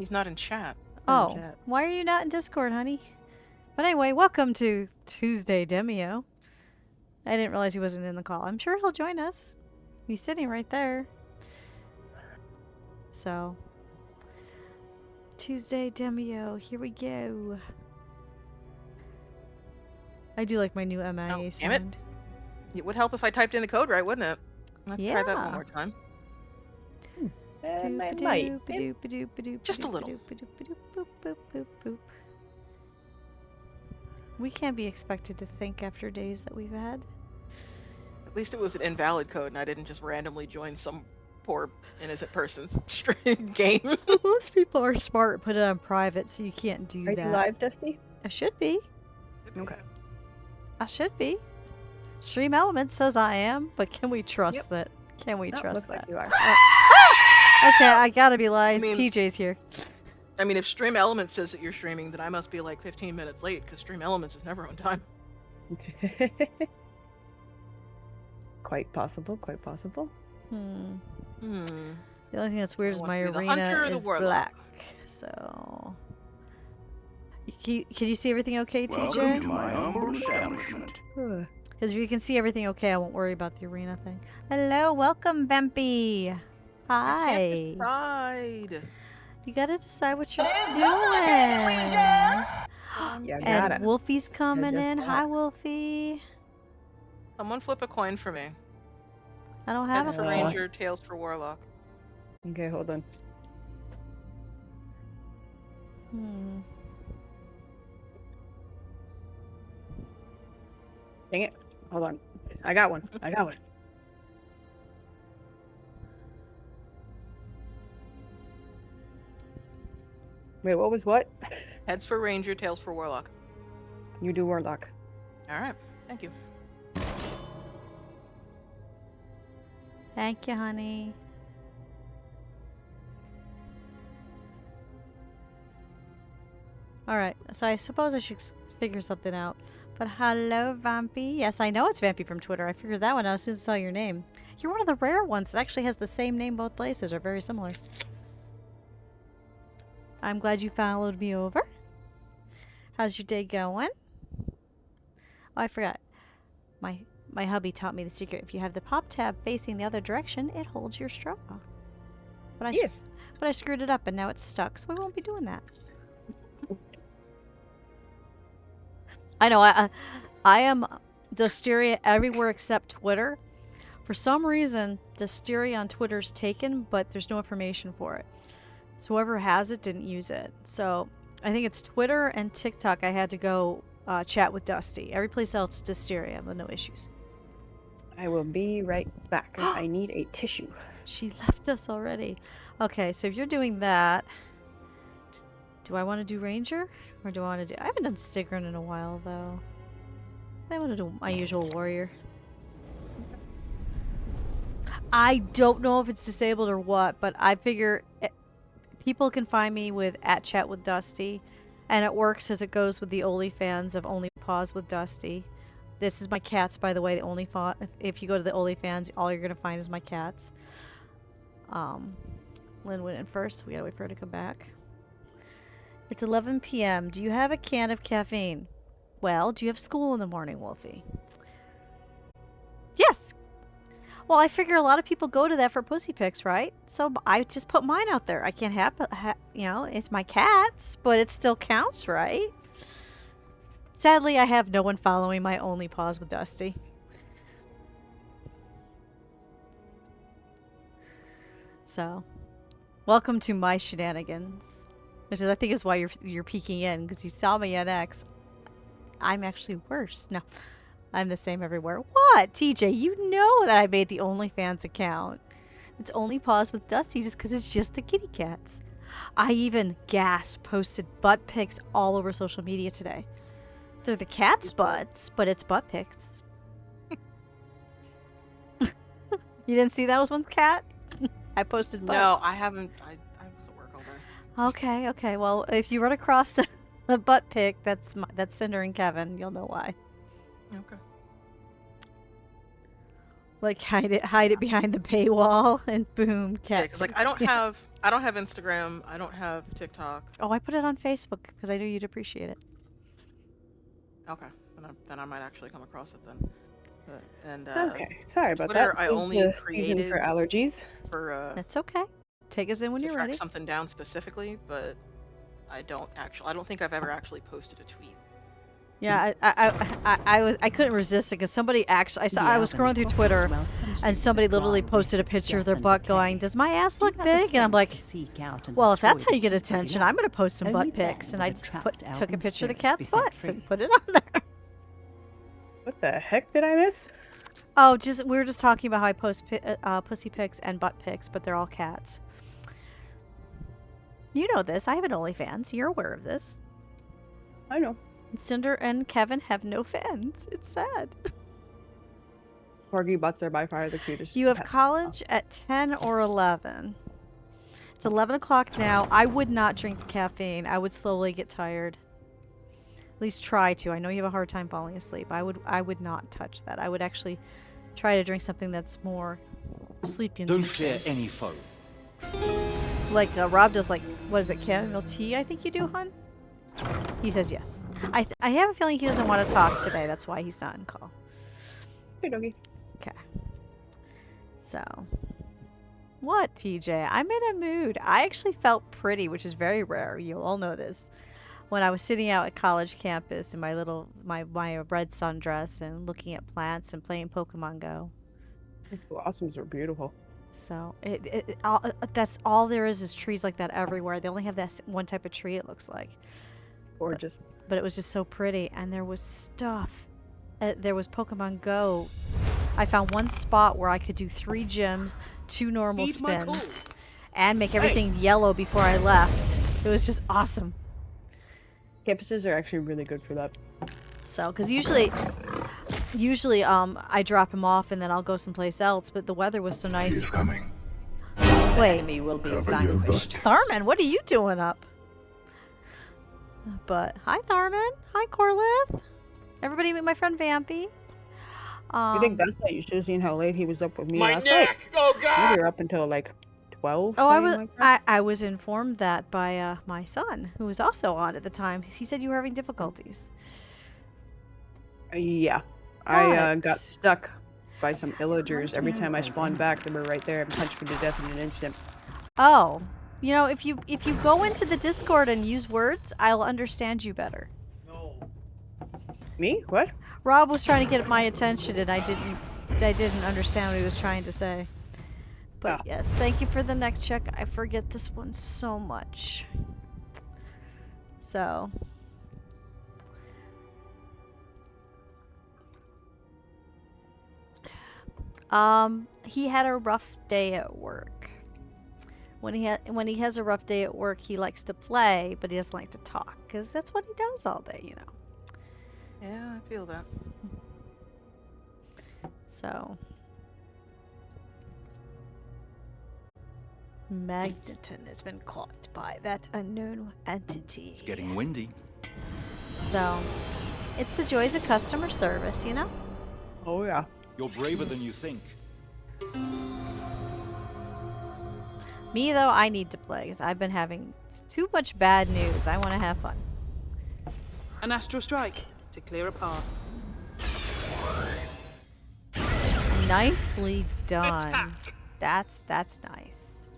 He's not in chat. Oh, why are you not in Discord, honey? But anyway, welcome to Tuesday Demio. I didn't realize he wasn't in the call. I'm sure he'll join us. He's sitting right there. So, Tuesday Demio, here we go. I do like my new MIA sound. Damn it. It would help if I typed in the code right, wouldn't it? Let's try that one more time. Just a little. We can't be expected to think after days that we've had. At least it was an invalid code and I didn't just randomly join some poor innocent person's game. So most people are smart and put it on private, so you can't do that. Are you live, Dusty? I should be. Okay. I should be. Stream Elements says I am, but can we trust that? Can we trust looks that? like you are. Okay, I gotta be lies. TJ's here. I mean, if Stream Elements says that you're streaming, then I must be like 15 minutes late, because Stream Elements is never on time. Quite possible, quite possible. The only thing that's weird is my arena is black. So... Can you see everything okay, TJ? Welcome to my humble establishment. Because if you can see everything okay, I won't worry about the arena thing. Hello, welcome, Vampy. Hi. I can't decide. You gotta decide what you're doing. And Wolfie's coming in. Hi, Wolfie. Someone flip a coin for me. I don't have Heads a for coin. Ranger, tails for Warlock. Okay, hold on. Dang it. Hold on. I got one. Wait, what was what? Heads for Ranger, tails for Warlock. You do Warlock. Alright, thank you. Thank you, honey. Alright, so I suppose I should figure something out. But hello, Vampy. Yes, I know it's Vampy from Twitter. I figured that one out as soon as I saw your name. You're one of the rare ones that actually has the same name both places, or very similar. I'm glad you followed me over. How's your day going? Oh, I forgot. My hubby taught me the secret. If you have the pop tab facing the other direction, it holds your straw. But I screwed it up and now it's stuck, so we won't be doing that. I know, I am Dustiria everywhere except Twitter. For some reason, Dustiria on Twitter's taken, but there's no information for it. So whoever has it didn't use it. So I think it's Twitter and TikTok I had to go chat with Dusty. Every place else, Dustiria, with no issues. I will be right back. I need a tissue. She left us already. Okay, so if you're doing that, do I want to do Ranger? Or do I want to do... I haven't done Sigrun in a while, though. I want to do my usual warrior. I don't know if it's disabled or what, but I figure people can find me with @chatwithdusty, and it works as it goes with the OnlyFans of Only Pause with Dusty. This is my cats, by the way. The if you go to the OnlyFans, all you're going to find is my cats. Lynn went in first. We gotta wait for her to come back. It's 11 p.m. Do you have a can of caffeine? Well, do you have school in the morning, Wolfie? Yes. Well, I figure a lot of people go to that for pussy pics, right? So I just put mine out there. I can't have, you know, it's my cats, but it still counts, right? Sadly, I have no one following my Only Pause with Dusty. So, welcome to my shenanigans, which is I think is why you're peeking in, because you saw me at X. I'm actually worse. No, I'm the same everywhere. What, TJ? You know that I made the OnlyFans account. It's Only Pause with Dusty just because it's just the kitty cats. I even posted butt pics all over social media today. They're the cats' butts, but it's butt pics. You didn't see that was one's cat? I posted butts. No, I haven't. I was at work all day. Okay. Well, if you run across a butt pic, that's Cinder and Kevin. You'll know why. Okay. Like hide it behind the paywall, and boom, Yeah, cat. because like pics. Yeah. I don't have Instagram. I don't have TikTok. Oh, I put it on Facebook because I knew you'd appreciate it. Okay, then I might actually come across it then. And Okay, sorry about Twitter that. I It's only the season for created allergies. for That's okay. Take us in when to you're track ready. something down specifically, but I don't think I've ever actually posted a tweet. Yeah, I couldn't resist it because somebody actually I was scrolling through Twitter and somebody literally posted a picture of their butt going, "Does my ass look big?" And I'm like, "Well, if that's how you get attention, I'm going to post some butt pics." And I just took a picture of the cat's butts and put it on there. What the heck did I miss? Oh, we were just talking about how I post pussy pics and butt pics, but they're all cats. You know this. I have an OnlyFans. You're aware of this. I know. Cinder and Kevin have no fans. It's sad. Corgi butts are by far the cutest. You have pets. college at 10 or 11. It's 11 o'clock now. I would not drink caffeine. I would slowly get tired. At least try to. I know you have a hard time falling asleep. I would not touch that. I would actually try to drink something that's more sleep inducing. Don't fear any foe. Like Rob does, like, what is it, chamomile tea, I think you do, hon? He says yes. I have a feeling he doesn't want to talk today. That's why he's not in call. Hey, doggy. Okay. So, what, TJ? I'm in a mood. I actually felt pretty, which is very rare. You all know this. When I was sitting out at college campus in my red sundress and looking at plants and playing Pokemon Go. Blossoms are beautiful. So that's all there is trees like that everywhere. They only have that one type of tree, it looks like. Gorgeous. But it was just so pretty, and there was stuff. There was Pokemon Go. I found one spot where I could do 3 gyms, 2 normal spins, and make everything yellow before I left. It was just awesome. Campuses are actually really good for that. So, because usually I drop him off and then I'll go someplace else, but the weather was so nice. He's coming. Wait, Will be Cover your butt. Tharman, what are you doing up? But hi, Tharman. Hi, Corlith. Everybody meet my friend Vampy. You think that's that? You should have seen how late he was up with me My last neck! night. Oh God! We were up until like 12. Oh, I something was like that. I was informed that by my son, who was also on at the time. He said you were having difficulties. Yeah. I What? got stuck by some illagers. Every time I spawned back, they were right there and punched me to death in an instant. Oh, you know, if you go into the Discord and use words, I'll understand you better. Me? What? Rob was trying to get my attention, and I didn't understand what he was trying to say. But Ah. yes, thank you for the neck check. I forget this one so much. So. He had a rough day at work. When he has a rough day at work, he likes to play, but he doesn't like to talk, because that's what he does all day, you know. Yeah, I feel that. So. Magneton has been caught by that unknown entity. It's getting windy. So, it's the joys of customer service, you know? Oh, yeah. You're braver than you think. Me, though, I need to play, because I've been having too much bad news. I want to have fun. An astral strike to clear a path. Nicely done. Attack. That's nice.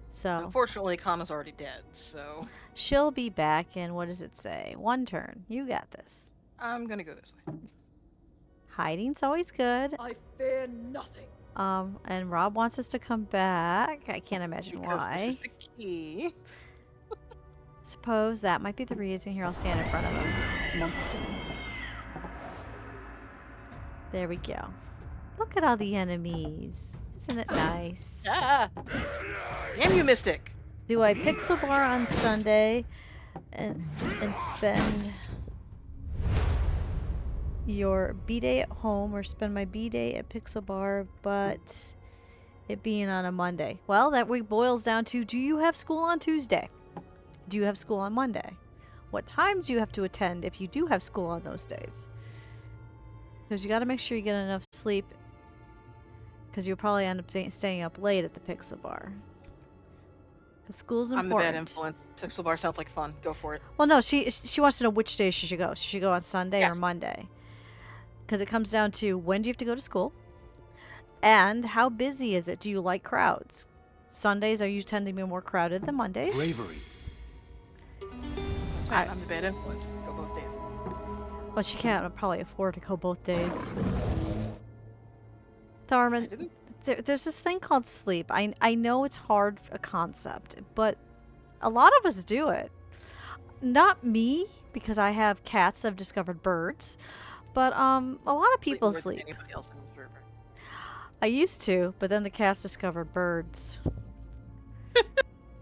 So, Unfortunately, Kana's already dead, so she'll be back in, what does it say? 1 turn. You got this. I'm gonna go this way. Hiding's always good. I fear nothing. And Rob wants us to come back. I can't imagine Because why. this is the key. Suppose that might be the reason. Here, I'll stand in front of him. There we go. Look at all the enemies. Isn't it nice? Ah! Damn you, Mystic! Do I pixel bar on Sunday and spend your B-day at home, or spend my B-day at pixel bar, but it being on a Monday? Well, that week boils down to, do you have school on Tuesday? Do you have school on Monday? What times do you have to attend if you do have school on those days? Because you got to make sure you get enough sleep Because you'll probably end up staying up late at the Pixel Bar. Because school's I'm important. the bad influence. Pixel Bar sounds like fun. Go for it. Well, no, she wants to know which day she should go. She should go on Sunday or Yes. Monday. Because it comes down to when do you have to go to school? And how busy is it? Do you like crowds? Sundays are you tend to be more crowded than Mondays? Bravery. I'm the bad influence. Go both days. Well, she can't probably afford to go both days. I Tharman, didn't. there's this thing called sleep. I know it's hard a concept, but a lot of us do it. Not me, because I have cats that have discovered birds, but a lot of people more than sleep. Anybody else in the server. I used to, but then the cats discovered birds.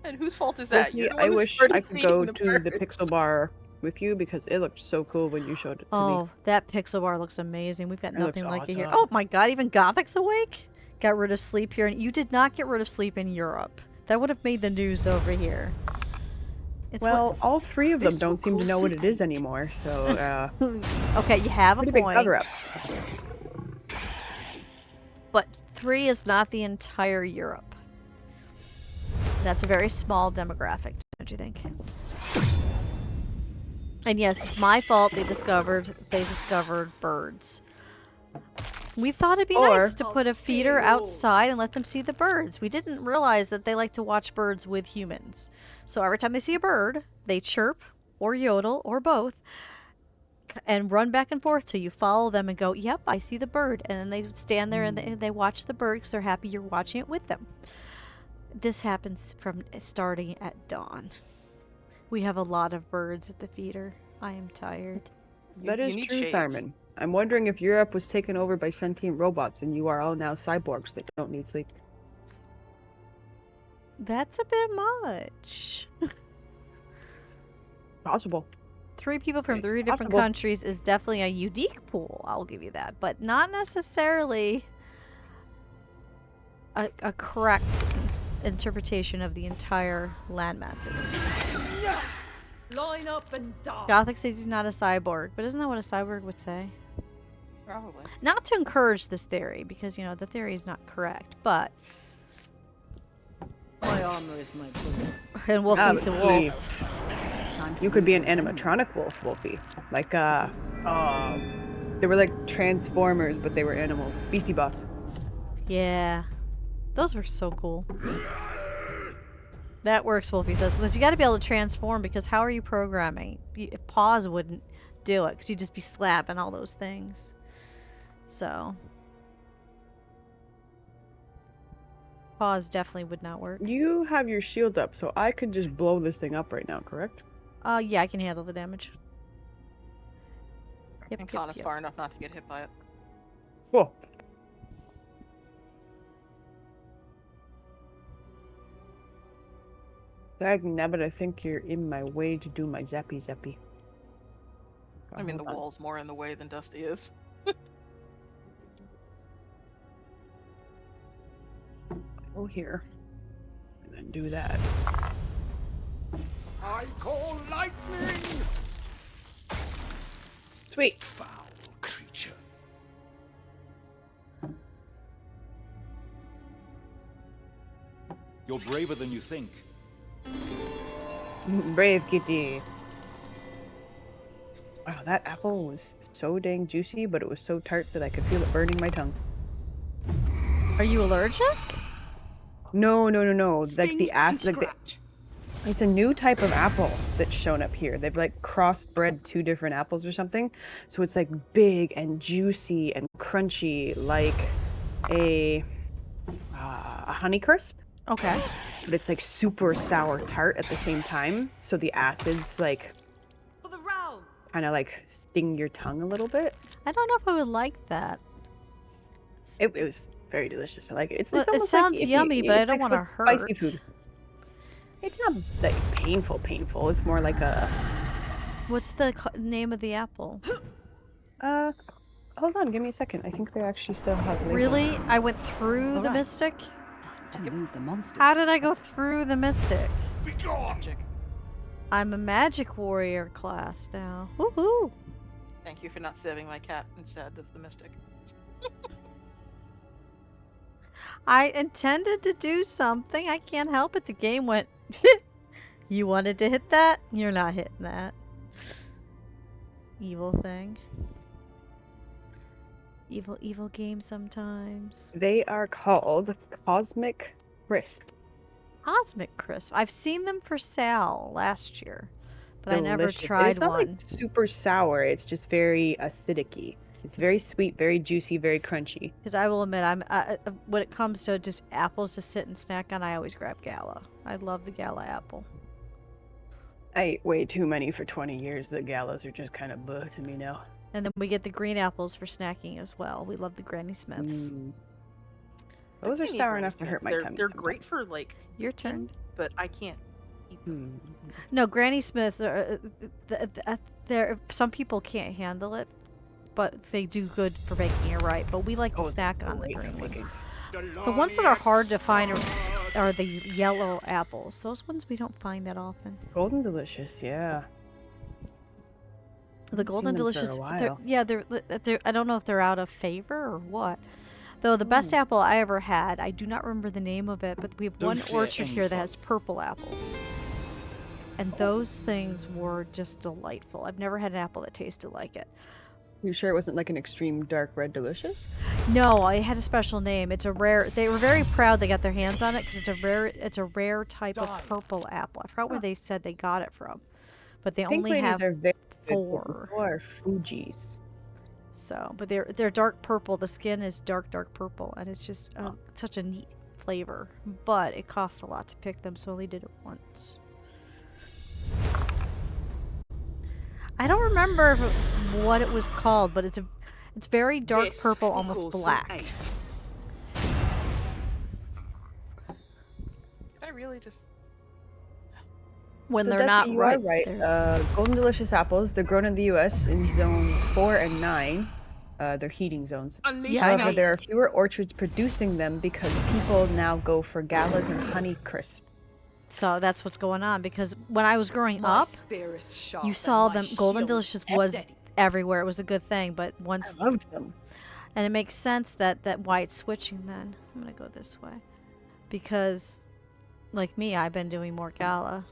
And whose fault is that? Sophie, You're the one I that wish started I could feeding go the to the birds. Pixel Bar with you because it looked so cool when you showed it to me. Oh, that Pixel Bar looks amazing. We've got It looks nothing like it here. awesome. Oh my god, even Gothic's awake? Got rid of sleep here. And you did not get rid of sleep in Europe. That would have made the news over here. It's Well, all three of them This will don't seem to cause know what it some is anymore, so okay, you have a pretty big point. cover up. But 3 is not the entire Europe. That's a very small demographic, don't you think? And yes, it's my fault they discovered birds. We thought it'd be nice to put a feeder outside and let them see the birds. We didn't realize that they like to watch birds with humans. So every time they see a bird, they chirp or yodel or both and run back and forth till you follow them and go, yep, I see the bird. And then they stand there and they watch the bird because they're happy you're watching it with them. This happens from starting at dawn. We have a lot of birds at the feeder. I am tired. That You is need true, shades. Tharman. I'm wondering if Europe was taken over by sentient robots and you are all now cyborgs that don't need sleep. That's a bit much. Possible. 3 people from Okay, 3 different possible. countries is definitely a unique pool. I'll give you that. But not necessarily a correct interpretation of the entire land masses. Line up and die. Gothic says he's not a cyborg, but isn't that what a cyborg would say? Probably. Not to encourage this theory, because, you know, the theory is not correct, but... My armor is my bullet. And Wolfie's a but wolf. see, you could be an animatronic wolf, Wolfie. Like, they were like Transformers, but they were animals. Beastie Bots. Yeah. Those were so cool. That works, Wolfie says. Because you got to be able to transform, because how are you programming? Paws wouldn't do it, because you'd just be slapping all those things. So. Paws definitely would not work. You have your shield up, so I could just blow this thing up right now, correct? Yeah, I can handle the damage. Yep, And yep, Con is yep. far enough not to get hit by it. Cool. Dag nabbit, I think you're in my way to do my zappy zappy. I mean, the Hold on. wall's more in the way than Dusty is. Go here. And then do that. I call lightning! Sweet. Foul creature. You're braver than you think. Brave kitty. Wow, that apple was so dang juicy, but it was so tart that I could feel it burning my tongue. Are you allergic? No. Like Sting the and acid, like scratch. it's a new type of apple that's shown up here. They've like crossbred 2 different apples or something. So it's like big and juicy and crunchy, like a Honeycrisp, Okay. but it's like super sour tart at the same time. So the acids like For the round. kind of like sting your tongue a little bit. I don't know if I would like that. It was very delicious. I like it. It's Well, it almost sounds like if yummy, but I don't mixed wanna with spicy hurt. food. It's not like painful. It's more like a What's the name of the apple? hold on, give me a second. I think they actually still have labels. Really? I went through the Alright. Mystic? To move the monsters. How did I go through the Mystic? Begone! Magic. I'm a magic warrior class now. Woohoo! Thank you for not stabbing my cat instead of the mystic. I intended to do something. I can't help it. The game went. You wanted to hit that? You're not hitting that. Evil thing. Evil, evil game sometimes. They are called Cosmic Crisp. Cosmic Crisp. I've seen them for sale last year, but I never Delicious. tried It's not one. like super sour. It's just very acidic-y. It's very sweet, very juicy, very crunchy. Because I will admit, when it comes to just apples to sit and snack on, I always grab Gala. I love the Gala apple. I ate way too many for 20 years. The galas are just kind of bleh to me now. And then we get the green apples for snacking as well. We love the Granny Smiths. Those are I need sour Granny enough to hurt my Smiths. tummy. They're sometimes. great for like Your turn. but I can't eat them. No, Granny Smiths are. They're some people can't handle it, but they do good for baking it right. But we like to snack on the green ones. The ones that are hard to find are the yellow apples. Those ones we don't find that often. Golden Delicious, yeah. The Haven't Golden seen them for a Delicious, while. they're. I don't know if they're out of favor or what. Though the best apple I ever had, I do not remember the name of it, but we have Don't one get orchard any here that fun. has purple apples. And those things were just delightful. I've never had an apple that tasted like it. You sure it wasn't like an extreme dark red delicious? No, it had a special name. It's a rare. They were very proud they got their hands on it because it's a rare type of purple apple. I forgot where they said they got it from, but they Pink only ladies have are very good, four. but so are Fuji's. So, but they're dark purple. The skin is dark purple, and it's just such a neat flavor. But it costs a lot to pick them, so I only did it once. I don't remember what it was called, but it's very dark This purple, equals almost some black. aim. Did I really just When So they're Dusty, not you ripe. are right. they're- Golden Delicious apples, they're grown in the U.S. in zones 4 and 9. They're heating zones. Unleash Yeah, the However, night. there are fewer orchards producing them because people now go for galas and honey crisp. So that's what's going on because when I was growing My up, spear is sharp you and saw my them. Golden shield Delicious is was steady. everywhere. It was a good thing, but I once loved them. and it makes sense that why it's switching. Then I'm gonna go this way because, like me, I've been doing more Gala.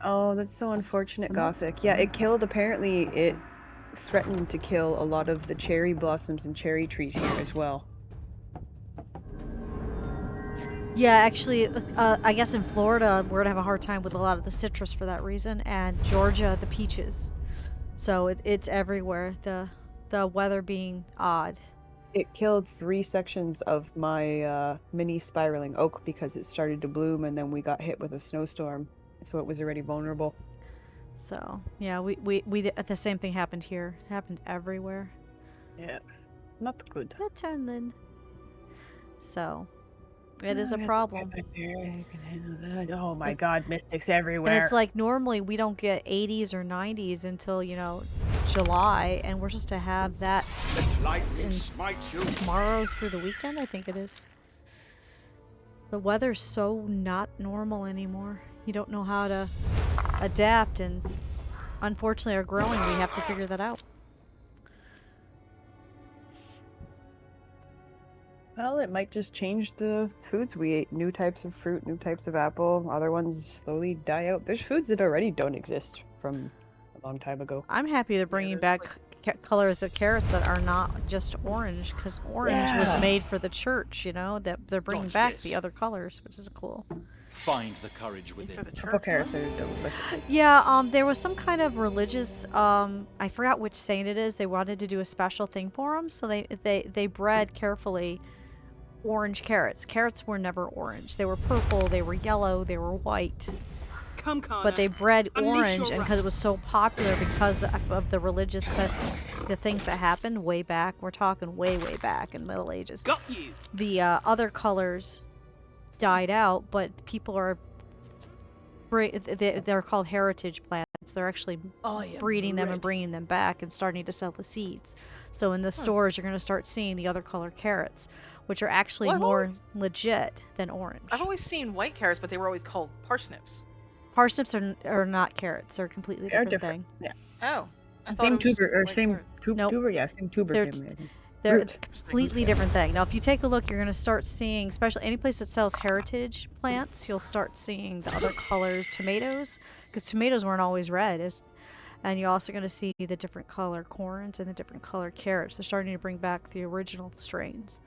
Oh, that's so unfortunate, Gothic. Yeah, apparently it threatened to kill a lot of the cherry blossoms and cherry trees here as well. Yeah, actually, I guess in Florida we're gonna have a hard time with a lot of the citrus for that reason, and Georgia the peaches. So it's everywhere. The weather being odd. It killed 3 sections of my mini spiraling oak because it started to bloom and then we got hit with a snowstorm, so it was already vulnerable. So yeah, the same thing happened here. It happened everywhere. Yeah, not good. Your turn, Lynn. So it is a problem. Oh my god, mystics everywhere. And it's like normally we don't get 80s or 90s until, July, and we're supposed to have that Lightning smite you. tomorrow through the weekend, I think it is. The weather's so not normal anymore. You don't know how to adapt, and unfortunately our growing, we have to figure that out. Well, it might just change the foods we eat. New types of fruit, new types of apple. Other ones slowly die out. There's foods that already don't exist from a long time ago. I'm happy they're bringing there's, back colors of carrots that are not just orange, because orange Yeah. was made for the church, that they're bringing Dodge back this. the other colors, which is cool. Find the courage for within. the Purple church? carrots are delicious. Yeah, there was some kind of religious, I forgot which saint it is. They wanted to do a special thing for them, so they bred carefully orange carrots. Carrots were never orange. They were purple, they were yellow, they were white. Come, Connor. But they bred Unleash orange, your and because it was so popular because of the religious the things that happened way back. We're talking way back in the Middle Ages. Got you. The other colors died out, but people are they're called heritage plants. They're actually breeding them and bringing them back and starting to sell the seeds. So in the stores, you're going to start seeing the other color carrots, which are actually Well, I've more always- legit than orange. I've always seen white carrots, but they were always called parsnips. Parsnips are not carrots. They're a completely They're different different. thing. Yeah. Oh. I thought it Same was just tuber or white same carrot. tuber, Nope. yeah, same tuber They're family. I think. They're a Fruit. completely different thing. Now, if you take a look, you're going to start seeing, especially any place that sells heritage plants, you'll start seeing the other colors, tomatoes, because tomatoes weren't always red. And you're also going to see the different color corns and the different color carrots. They're starting to bring back the original strains.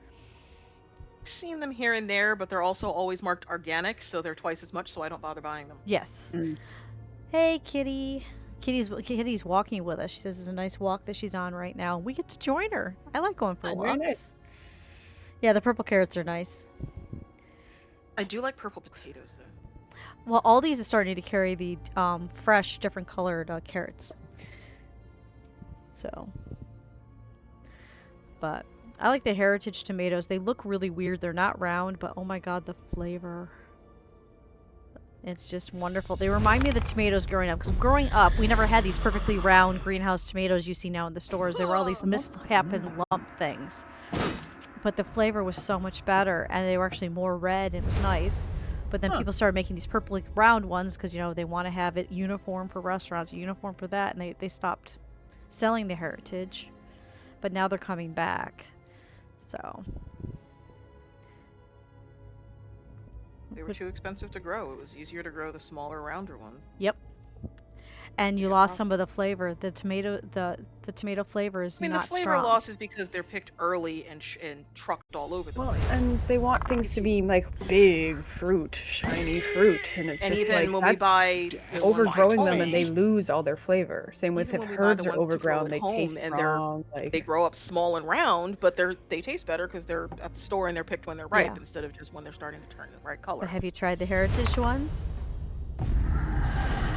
Seen them here and there, but they're also always marked organic, so they're twice as much, so I don't bother buying them. Yes. Mm. Hey, Kitty. Kitty's walking with us. She says it's a nice walk that she's on right now. We get to join her. I like going for Very walks. nice. Yeah, the purple carrots are nice. I do like purple potatoes, though. Well, Aldi's is starting to carry the fresh, different colored carrots. So, but I like the heritage tomatoes. They look really weird. They're not round, but oh my god, the flavor. It's just wonderful. They remind me of the tomatoes growing up. Because growing up, we never had these perfectly round greenhouse tomatoes you see now in the stores. They were all these misshapen lump things. But the flavor was so much better, and they were actually more red. And it was nice. But then people started making these purple round ones because, you know, they want to have it uniform for restaurants, uniform for that, and they stopped selling the heritage. But now they're coming back. So They were too expensive to grow. It was easier to grow the smaller, rounder ones. yep. And you lost some of the flavor. The tomato flavor is I mean, not the flavor strong. loss is because they're picked early and trucked all over the Well, place. and they want things to be like big fruit, shiny fruit, and it's And just even like when we that's buy overgrowing at them and they home, lose all their flavor. Same with even if when we buy herbs the are ones to grow overgrown, at they home taste and wrong. they Like grow up small and round, but they taste better because they're at the store and they're picked when they're ripe Yeah. instead of just when they're starting to turn the right But color. have you tried the heritage ones?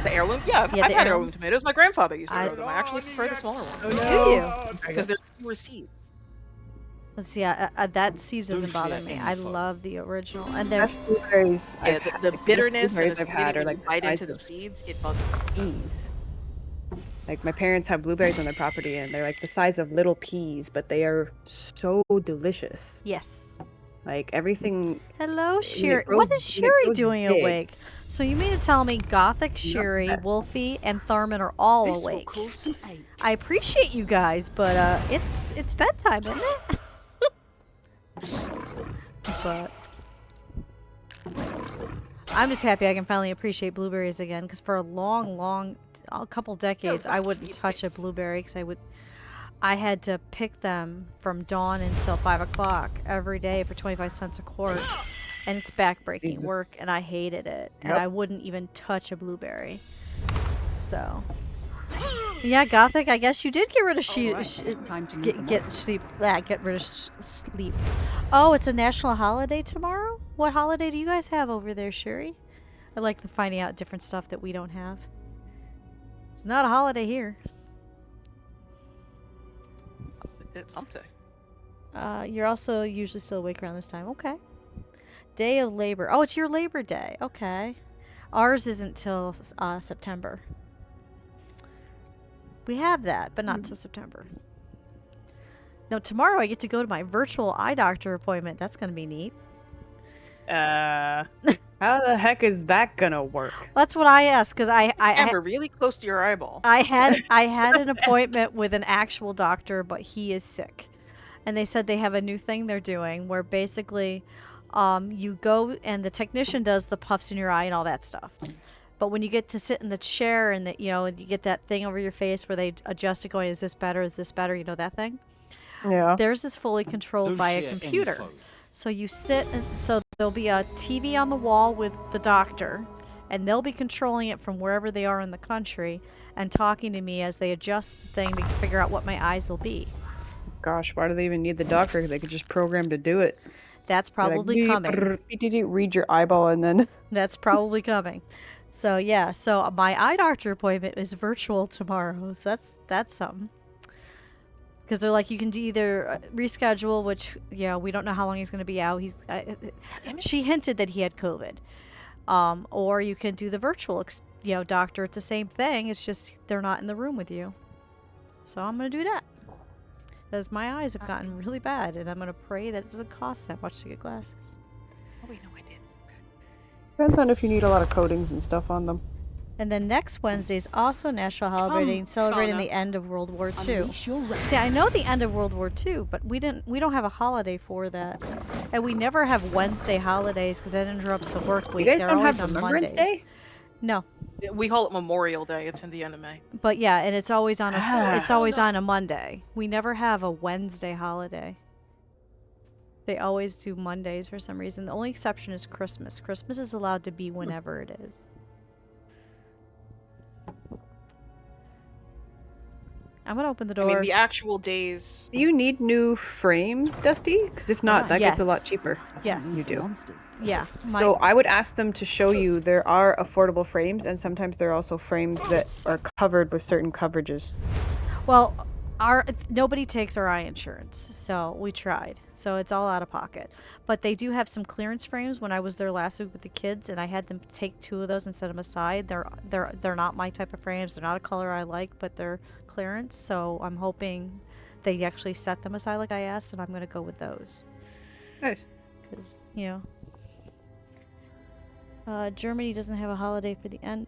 The heirloom, yeah, Yeah, I've the had heirloom heirlooms. tomatoes. My grandfather used to I- grow them. I actually prefer the smaller ones Do you? because there's fewer seeds. Let's see. That seeds doesn't bother share me. any I photo. love the original, and they're best blueberries Yeah, I've had, the like, bitterness and blueberries I've acidity had are when like you the bite size into the of seeds, it bugs me. peas. Like my parents have blueberries on their property and they're like the size of little peas, but they are so delicious. yes. Like everything. Hello, it Sherry. grows- What is when it Sherry grows doing big. awake? So you mean to tell me Gothic, Sherry, best. Wolfie, and Thurman are all This will awake? cause some ache. I appreciate you guys, but it's bedtime, isn't it? But I'm just happy I can finally appreciate blueberries again, because for a couple decades, I wouldn't touch a blueberry because I had to pick them from dawn until 5 o'clock every day for 25 cents a quart, and it's backbreaking Jesus. work, and I hated it, and Yep. I wouldn't even touch a blueberry. So. Yeah, Gothic. I guess you did get rid of Time to get sleep. Get rid of sleep. Oh, it's a national holiday tomorrow. What holiday do you guys have over there, Sherry? I like finding out different stuff that we don't have. It's not a holiday here. It's hump day. You're also usually still awake around this time. Okay. Day of Labor. Oh, it's your Labor Day. Okay. Ours isn't till September. We have that, but not till September. Now, tomorrow I get to go to my virtual eye doctor appointment. That's going to be neat. How the heck is that gonna work? That's what I asked, because Amber, really close to your eyeball. I had an appointment with an actual doctor, but he is sick. And they said they have a new thing they're doing where basically you go and the technician does the puffs in your eye and all that stuff. But when you get to sit in the chair and that, you know, you get that thing over your face where they adjust it going, is this better? Is this better? You know, that thing? Yeah. Theirs is fully controlled Don't by a share any computer. photo. So you sit, and so there'll be a TV on the wall with the doctor, and they'll be controlling it from wherever they are in the country and talking to me as they adjust the thing to figure out what my eyes will be. Gosh, why do they even need the doctor? They could just program to do it. That's Be like, probably coming. Read your eyeball and then. That's probably coming. So yeah, so my eye doctor appointment is virtual tomorrow. So that's something. Because they're like, you can either reschedule, which, yeah, we don't know how long he's going to be out. She hinted that he had COVID. Or you can do the virtual, doctor. It's the same thing. It's just they're not in the room with you. So I'm going to do that. Because my eyes have gotten really bad, and I'm going to pray that it doesn't cost that much to get glasses. Oh wait, no, I did. Okay. Depends on if you need a lot of coatings and stuff on them. And then next Wednesday is also National Holiday, celebrating Shauna. the end of World War II. Unleash your wrath. See, I know the end of World War II, but we don't have a holiday for that, and we never have Wednesday holidays because that interrupts the work week. You guys They're don't always have on Remembrance Mondays. Day? No, We call it Memorial Day. It's in the end of May. but yeah, and it's always on Ah. it's always on a Monday. We never have a Wednesday holiday. They always do Mondays for some reason. The only exception is Christmas. Christmas is allowed to be whenever it is. I'm gonna open the door. I mean, the actual days. Do you need new frames, Dusty? Because if not, that gets a lot Yes. cheaper. Yes. You do. Yeah. So I would ask them to show you there are affordable frames, and sometimes there are also frames that are covered with certain coverages. Well, nobody takes our eye insurance, so we tried. So it's all out of pocket. But they do have some clearance frames. When I was there last week with the kids, and I had them take 2 of those and set them aside. They're not my type of frames. They're not a color I like, but they're clearance. So I'm hoping they actually set them aside like I asked, and I'm going to go with those. Nice. Because Germany doesn't have a holiday for the end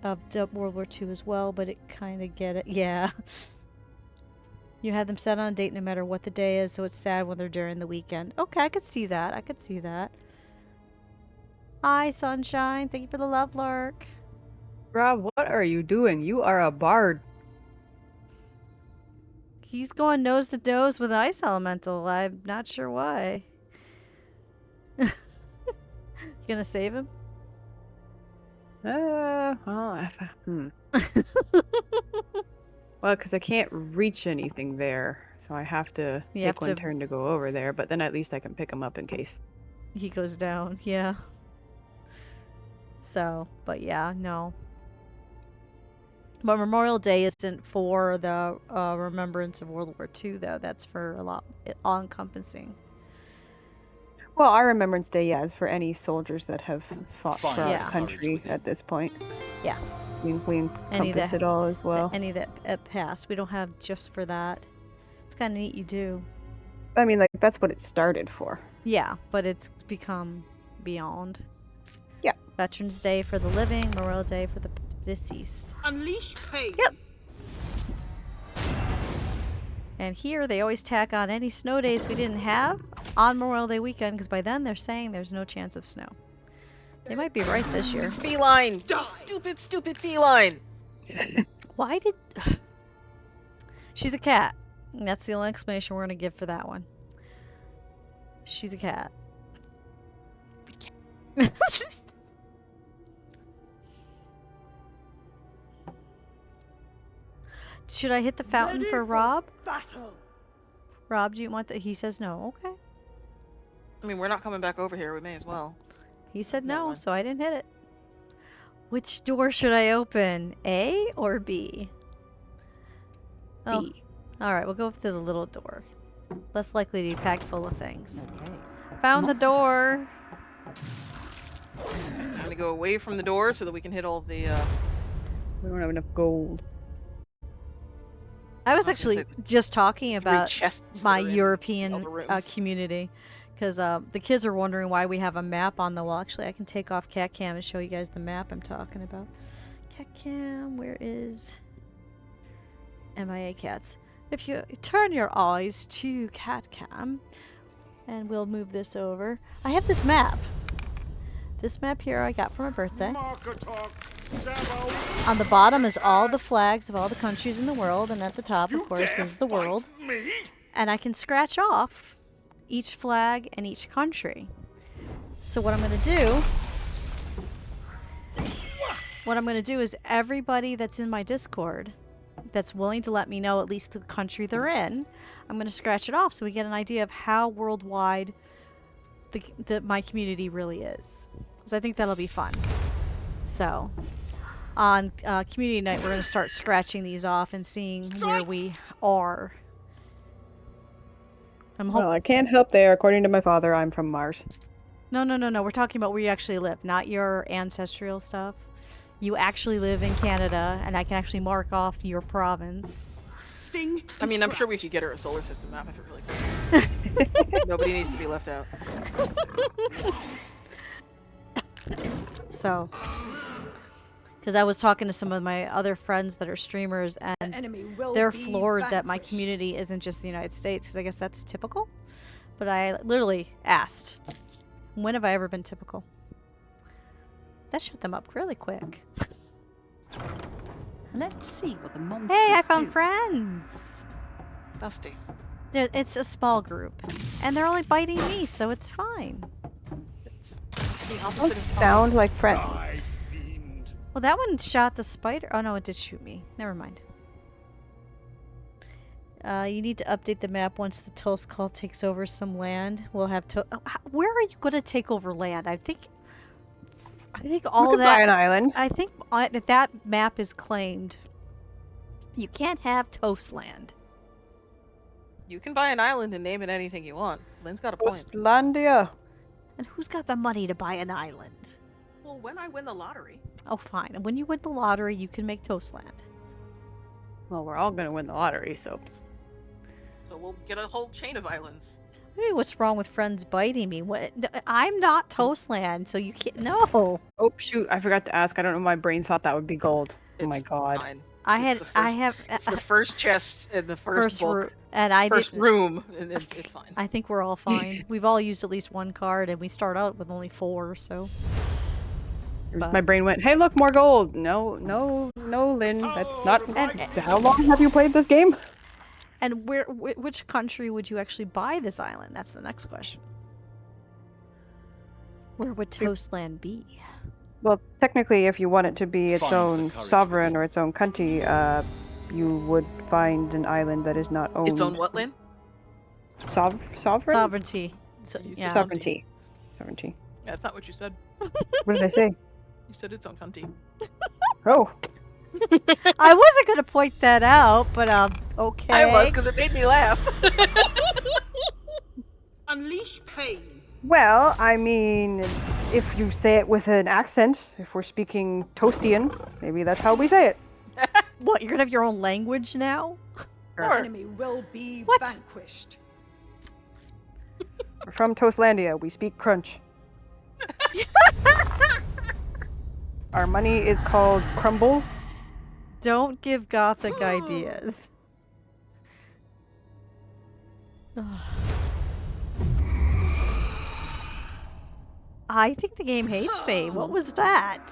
of World War II as well, but it kind of get it. Yeah. You have them set on a date no matter what the day is, so it's sad when they're during the weekend. Okay, I could see that. I could see that. Hi, Sunshine. Thank you for the love lurk. Rob, what are you doing? You are a bard. He's going nose to nose with Ice Elemental. I'm not sure why. You gonna save him? Well, because I can't reach anything there, so I have to You have take one to- turn to go over there, but then at least I can pick him up in case. He goes down, yeah. So, but yeah, no. But Memorial Day isn't for the remembrance of World War II, though. That's for a lot, all-encompassing. Well, our Remembrance Day, yeah, is for any soldiers that have fought Fine. for our Yeah. country at this point. Yeah. We Any encompass that- it all as well. Any that passed. We don't have just for that. It's kind of neat you do. I mean, like, that's what it started for. Yeah, but it's become beyond. Yeah. Veterans Day for the living, Memorial Day for the deceased. Unleash pain. Yep. And here they always tack on any snow days we didn't have on Memorial Day weekend, because by then they're saying there's no chance of snow. They might be right this year. Feline! Stupid, stupid feline! Why did... She's a cat. And that's the only explanation we're going to give for that one. She's a cat. Should I hit the fountain for Rob? Battle. Rob, do you want that? He says no. Okay. I mean, we're not coming back over here. We may as well. He said Never no, mind. so I didn't hit it. Which door should I open? A or B? Oh, C. all right, we'll go through the little door. Less likely to be packed full of things. Found the door. I'm gonna go away from the door so that we can hit all of the. We don't have enough gold. I was I was gonna actually say just talking about chests my that are in European all the rooms. community, because the kids are wondering why we have a map on the wall. Actually, I can take off cat cam and show you guys the map I'm talking about. Cat cam, where is MIA cats? If you turn your eyes to cat cam, and we'll move this over. I have this map. This map here I got for my birthday. Marker talk. Sabo. On the bottom is all the flags of all the countries in the world, and at the top, You of course, dare is the fight world. Me? And I can scratch off each flag and each country. So what I'm going to do is everybody that's in my Discord that's willing to let me know at least the country they're in, I'm going to scratch it off so we get an idea of how worldwide my community really is. Because I think that'll be fun. So on community night, we're going to start scratching these off and seeing where we are. I'm hoping. Well, I can't help there. According to my father, I'm from Mars. No. We're talking about where you actually live, not your ancestral stuff. You actually live in Canada, and I can actually mark off your province. Sting. I mean, I'm sure we could get her a solar system map if it really could. Nobody needs to be left out. So, Because I was talking to some of my other friends that are streamers, and Enemy will they're be floored that my vanquished. community isn't just the United States, because I guess that's typical. But I literally asked, when have I ever been typical? That shut them up really quick. Let's see what the monsters Hey, I found do. friends! Dusty. It's a small group. And they're only biting me, so it's fine. It's the Don't opposite of sound like friends. Die, fiend. Well, that one shot the spider. Oh, no, it did shoot me. Never mind. You need to update the map once the Toast Call takes over some land. We'll have to. Where are you going to take over land? I think all we could that. buy an island. I think that map is claimed. You can't have Toast land. You can buy an island and name it anything you want. Lynn's got a point. Postlandia. And who's got the money to buy an island? Well, when I win the lottery. Oh, fine. And when you win the lottery, you can make Toast land. Well, we're all gonna win the lottery, so. So we'll get a whole chain of islands. Hey, what's wrong with friends biting me? What? I'm not Toastland, so you can't. No. Oh shoot! I forgot to ask. I don't know. My brain thought that would be gold. Oh my It's god. fine. I It's had. the I first- have. It's the first chest in the first bulk, room, and I first did. room, and it's fine. I think we're all fine. We've all used at least one card, and we start out with only 4. So. My brain went, "Hey, look, more gold." No, Lynn. That's not. And- How long have you played this game? And which country would you actually buy this island? That's the next question. Where would Toastland be? Well, technically, if you want it to be its Find the own courage sovereign within. or its own country, you would find an island that is not owned. Its own what, Lynn? Sovereign. Sovereignty. So, You said yeah. Sovereignty. Sovereignty. That's not what you said. What did I say? You said its own country. Oh, I wasn't gonna point that out, but okay. I was, because it made me laugh. Unleash pain. well, I mean, if you say it with an accent, if we're speaking Toastian, maybe that's how we say it. What? You're gonna have your own language now? Sure. Enemy will be What? vanquished. We're from Toastlandia. We speak crunch. Our money is called crumbles. Don't give Gothic ideas. I think the game hates me. What was that?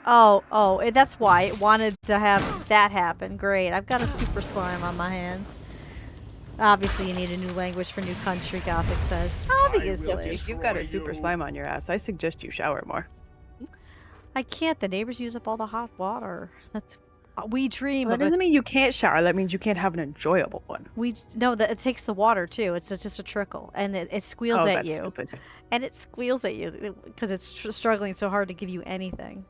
Oh, that's why it wanted to have that happen. Great. I've got a super slime on my hands. Obviously, you need a new language for new country, Gothic says. Obviously. If you've got a Destroy super you. slime on your ass, I suggest you shower more. I can't. The neighbors use up all the hot water. That's we dream Well, of that a doesn't mean you can't shower. That means you can't have an enjoyable one. no. That it takes the water too. It's just a trickle, and it squeals Oh, at that's you, stupid. and it squeals at you because it's struggling so hard to give you anything.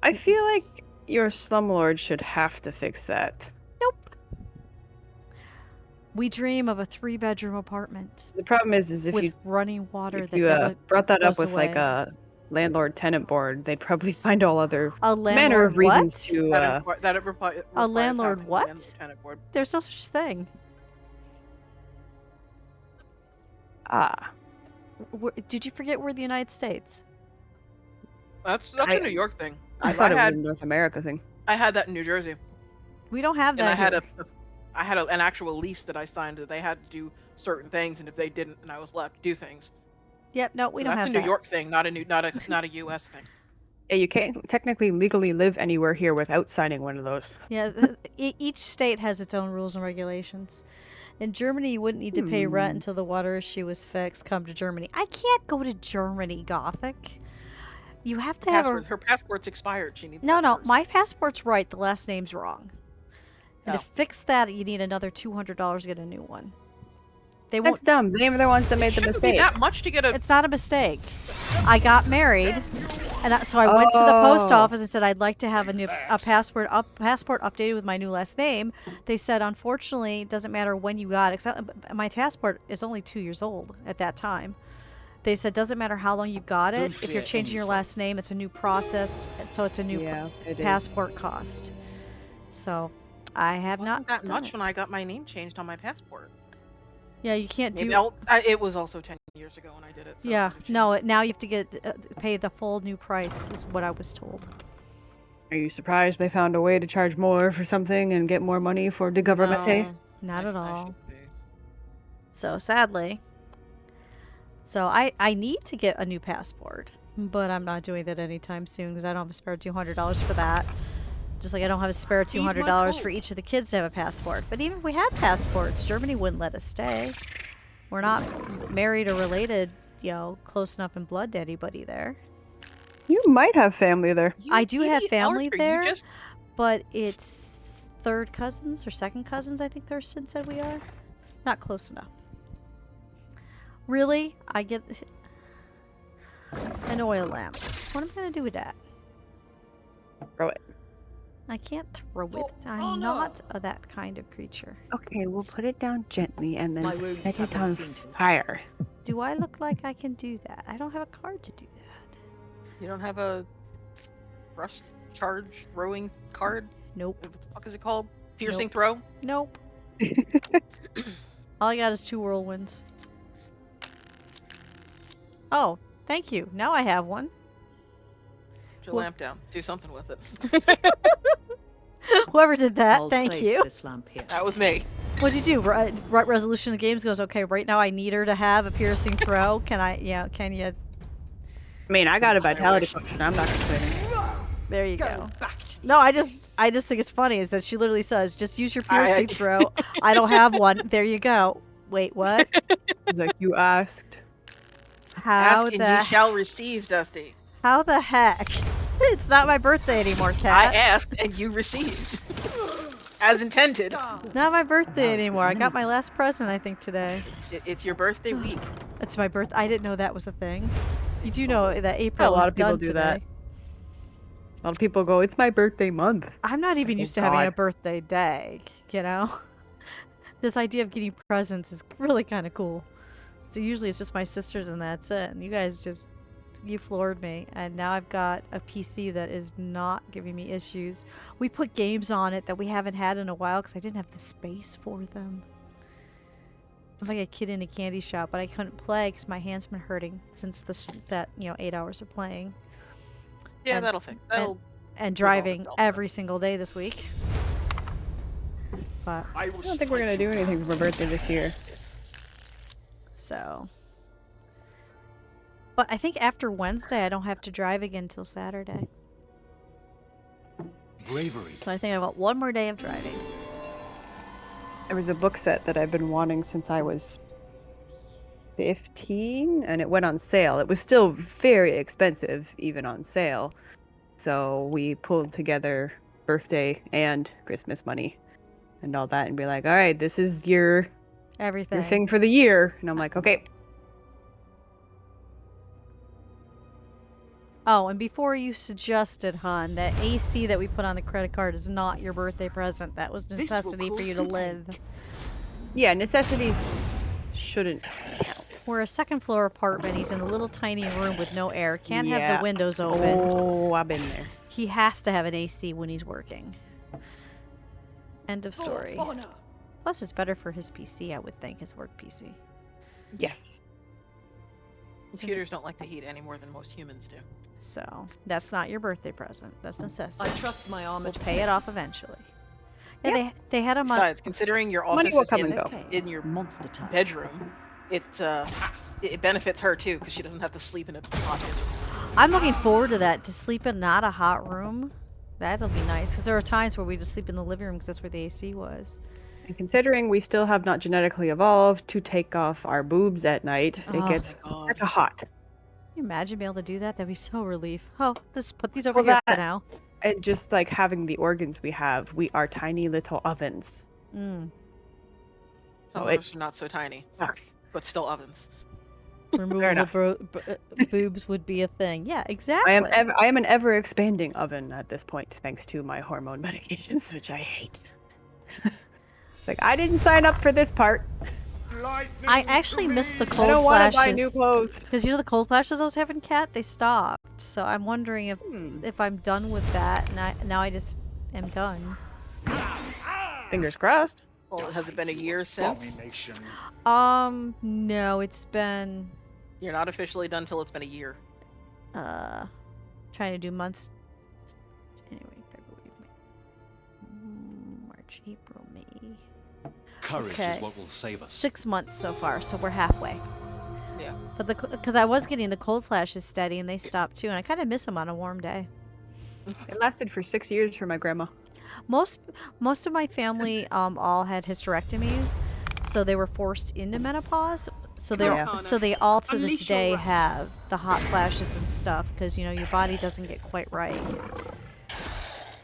I feel like your slumlord should have to fix that. Nope. We dream of a 3-bedroom apartment The problem is if with you running water if that you never brought that up goes with like away. a landlord-tenant board, they'd probably find all other A manner landlord of reasons what? to. That it requires landlord having what? landlord-tenant board. There's no such thing. Did you forget we're the United States? That's I- a New York thing. I thought it was a North America thing. I had that in New Jersey, We don't have and that. I had here. an actual lease that I signed that they had to do certain things, and if they didn't, and I was left to do things. Yep. No, we So don't that's have a that. New York thing, not a U.S. thing. Yeah, you can't technically legally live anywhere here without signing one of those. Yeah, each state has its own rules and regulations. In Germany, you wouldn't need to pay rent until the water issue was fixed. Come to Germany. I can't go to Germany, Gothic. You have to have Her passport's expired. She needs. No, that no, first. my passport's right. The last name's wrong. And Oh. to fix that, you need another $200 to get a new one. They That's won't. dumb. They were the ones that made the Shouldn't mistake. be that much to get a. It's not a mistake. I got married, and so I went to the post Oh. office and said I'd like to have a passport updated with my new last name. They said unfortunately it doesn't matter when you got it. My passport is only 2 years old at that time. They said doesn't matter how long you got it. Don't If you're fear changing any your foe. last name, it's a new process, so it's a new Yeah, it is. passport cost. So I have Wasn't not that done much it. when I got my name changed on my passport. Yeah, you can't Maybe do. it was also 10 years ago when I did it. So Yeah, it might have no, changed. now you have to pay the full new price, is what I was told. Are you surprised they found a way to charge more for something and get more money for the government? No, Not at I all. should be. So sadly. So I need to get a new passport, but I'm not doing that anytime soon because I don't have a spare $200 for that. Just like I don't have a spare Heed my $200 call. for each of the kids to have a passport. But even if we had passports, Germany wouldn't let us stay. We're not married or related, you know, close enough in blood to anybody there. You might have family there. You I do have idiot, family Archer, there. You just But it's third cousins or second cousins, I think Thurston said we are. Not close enough. Really? I get an oil lamp. What am I going to do with that? Throw it. I can't throw it. For I'm honor. not that kind of creature. Okay, we'll put it down gently and then My wounds set have it been on seen to. fire. Do I look like I can do that? I don't have a card to do that. you don't have a thrust charge throwing card. Nope. What the fuck is it called? Piercing Nope. throw. Nope. All I got is 2 whirlwinds. Oh, thank you. Now I have one. Put your Well- lamp down. Do something with it. Whoever did that, I'll thank place you. This lamp here. That was me. What'd you do? Right resolution of the games goes, okay, right now I need her to have a piercing throw. Can can you? I mean, I got a I vitality wish. potion. I'm not complaining. There you Go go. back to No, I just think it's funny is that she literally says, just use your I- piercing throw. I don't have one. There you go. Wait, what? It's like you asked. How Ask and the you shall receive, Dusty. how the heck? It's not my birthday anymore, I cat. asked and you received. As intended. Not my birthday Now it's anymore. I got enemy my last present, I think, today. It's your birthday week. It's my birth. I didn't know that was a thing. You do know that April a lot is of people done do today. that. A lot of people go, it's my birthday month. I'm not even Oh, used to having a God. birthday day, you know? This idea of getting presents is really kind of cool. So usually it's just my sisters and that's it. And you guys just, you floored me. And now I've got a PC that is not giving me issues. We put games on it that we haven't had in a while because I didn't have the space for them. I'm like a kid in a candy shop, but I couldn't play because my hand's been hurting since that 8 hours of playing. Yeah, And- that'll fix. That'll. And Resolve driving itself. every single day this week. But I I don't think we're gonna do anything for my birthday this year. so. But I think after Wednesday I don't have to drive again till Saturday. Bravery. So I think I've got one more day of driving. There was a book set that I've been wanting since I was 15 and it went on sale. It was still very expensive, even on sale. So we pulled together birthday and Christmas money and all that and be like, all right, this is your Everything. thing for the year. And I'm like, okay. Oh, and before you suggested, hon, that AC that we put on the credit card is not your birthday present. That was will necessity for cool you to some live. Yeah, necessities shouldn't count. We're a second floor apartment. He's in a little tiny room with no air. Can't have Yeah. the windows open. Oh, I've been there. He has to have an AC when he's working. End of story. For honor. Plus, it's better for his PC, I would think, his work PC. Yes. Computers don't like the heat any more than most humans do. So, that's not your birthday present. That's necessity. I trust my armor We'll to pay it off eventually. Yeah, they had him on. Besides, considering your Money office will is come and go. in your monster time. bedroom, it benefits her too because she doesn't have to sleep in a hot bedroom. I'm looking forward to that, to sleep in not a hot room. That'll be nice, because there are times where we just sleep in the living room because that's where the AC was. And considering we still have not genetically evolved to take off our boobs at night, Oh it gets God. kind of hot. Can you imagine being able to do that? That'd be so relief. Oh, let's put these over Well, here for that- now. And just like having the organs we have, we are tiny little ovens. Mm. Some Oh, of it- us are not so tiny, Sucks. but still ovens. Removable enough. boobs would be a thing. Yeah, exactly. I am an ever expanding oven at this point, thanks to my hormone medications, which I hate. Like I didn't sign up for this part. I actually missed the I cold don't want to buy flashes. new clothes. Because you know the cold flashes I was having, Cat? They stopped. So I'm wondering if I'm done with that, and now I just am done. Fingers crossed. Well, has it been a year since? Abomination. No, it's been You're not officially done till it's been a year. Trying to do months. January, February, March, April, May. Courage Okay. is what will save us. 6 months so far, so we're halfway. Yeah. But because I was getting the cold flashes steady, and they stopped too, and I kind of miss them on a warm day. It lasted for 6 years for my grandma. Most of my family all had hysterectomies, so they were forced into menopause. So they Yeah. so they all to this Unleash your day wrath. have the hot flashes and stuff because you know your body doesn't get quite right.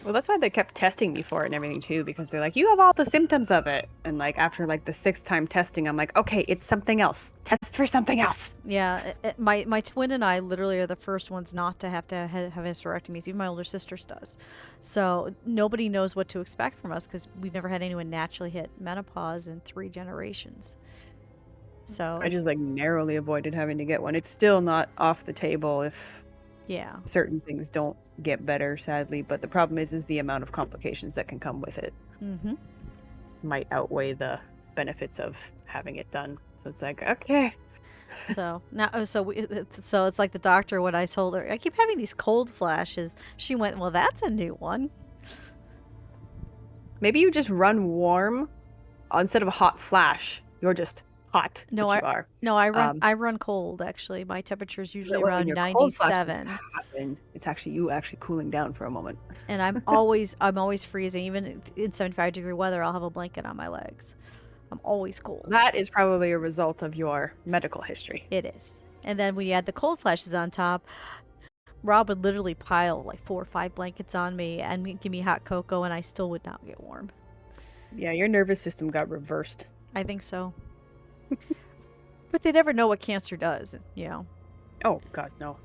Well, that's why they kept testing me for it and everything too, because they're like, you have all the symptoms of it. And like after like the 6th time testing, I'm like, okay, it's something else. Test for something else. Yeah, my twin and I literally are the first ones not to have hysterectomies. Even my older sister's does. So nobody knows what to expect from us because we've never had anyone naturally hit menopause in 3 generations. So I just like narrowly avoided having to get one. It's still not off the table if yeah, certain things don't get better, sadly. But the problem is the amount of complications that can come with it might outweigh the benefits of having it done. So it's like, okay. So now, so it's like the doctor. When I told her, I keep having these cold flashes. She went, "Well, that's a new one." Maybe you just run warm instead of a hot flash. You're just hot. No, which you are. No, I run. Um, I run cold. Actually, my temperature is usually When around your cold flashes 97, happen, it's actually you cooling down for a moment. and I'm always freezing. Even in 75-degree weather, I'll have a blanket on my legs. I'm always cold. That is probably a result of your medical history. It is. And then we add the cold flashes on top. Rob would literally pile like 4 or 5 blankets on me and give me hot cocoa, and I still would not get warm. Yeah, your nervous system got reversed. I think so. But they never know what cancer does, you know. Oh, God, no.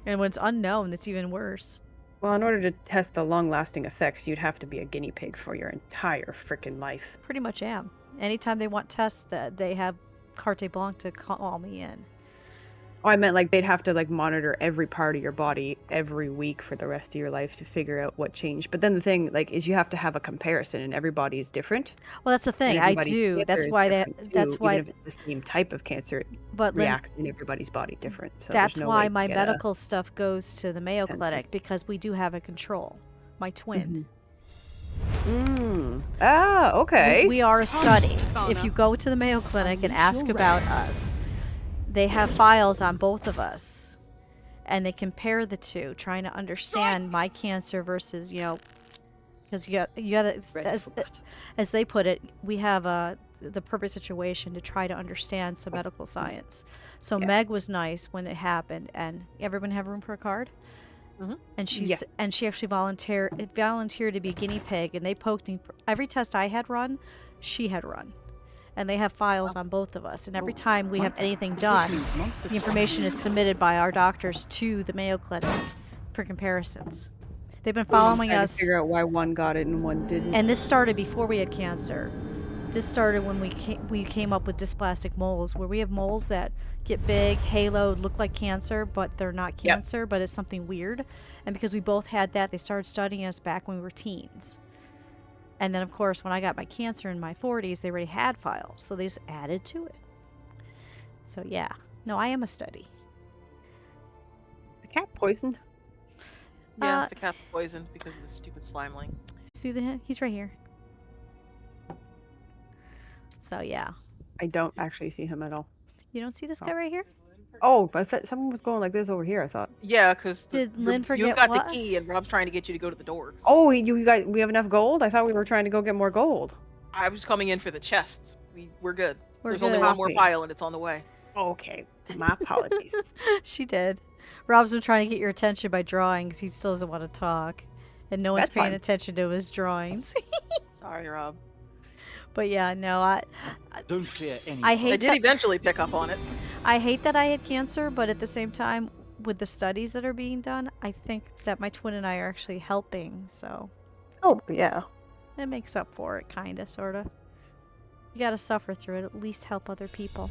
And when it's unknown, it's even worse. Well, in order to test the long-lasting effects, you'd have to be a guinea pig for your entire freaking life. Pretty much am. Anytime they want tests, that they have carte blanche to call me in. Oh, I meant like they'd have to like monitor every part of your body every week for the rest of your life to figure out what changed. But then the thing like is you have to have a comparison, and everybody is different. Well, that's the thing. And I everybody's do. cancer That's is why different, too, that's why. even if it's the same type of cancer, it But Lynn, reacts in everybody's body different. So that's there's no why way my to get a medical stuff goes to the Mayo census. Clinic, because we do have a control. My twin. Ah, okay. We are a study. Donna. If you go to the Mayo Clinic and ask about us, they have files on both of us, and they compare the two, trying to understand my cancer versus, you know, because you got as they put it, we have the perfect situation to try to understand some medical science. So Yeah. Meg was nice when it happened, and everyone have room for a card. And Yes. she actually volunteered to be a guinea pig, and they poked me. Every test I had run, she had run, and they have files on both of us. And every time we have anything done, the information is submitted by our doctors to the Mayo Clinic for comparisons. They've been following Trying to us, figure out why one got it and one didn't. and this started before we had cancer. This started when we came up with dysplastic moles, where we have moles that get big, haloed, look like cancer, but they're not Yep. cancer, but it's something weird. And because we both had that, they started studying us back when we were teens. And then, of course, when I got my cancer in my 40s, they already had files, so they just added to it. So yeah, no, I am a study. The cat poisoned. Yeah, the cat's poisoned because of the stupid slimeling. See he's right here. So yeah, I don't actually see him at all. you don't see this guy right here? Oh, I thought someone was going like this over here, I thought. Yeah, because Did Lynn you forget got what? the key, and Rob's trying to get you to go to the door. Oh, you guys, we have enough gold? I thought we were trying to go get more gold. I was coming in for the chests. We're good. We're There's good. only one more Copy. pile, and it's on the way. Okay, my apologies. She did. Rob's been trying to get your attention by drawing because he still doesn't want to talk. And no one's That's paying fine. attention to his drawings. Sorry, Rob. But yeah, no, Don't fear any I foe. hate I did that, eventually pick up on it. I hate that I had cancer, but at the same time, with the studies that are being done, I think that my twin and I are actually helping, so Oh, yeah. it makes up for it, kinda, sorta. You gotta suffer through it, at least help other people.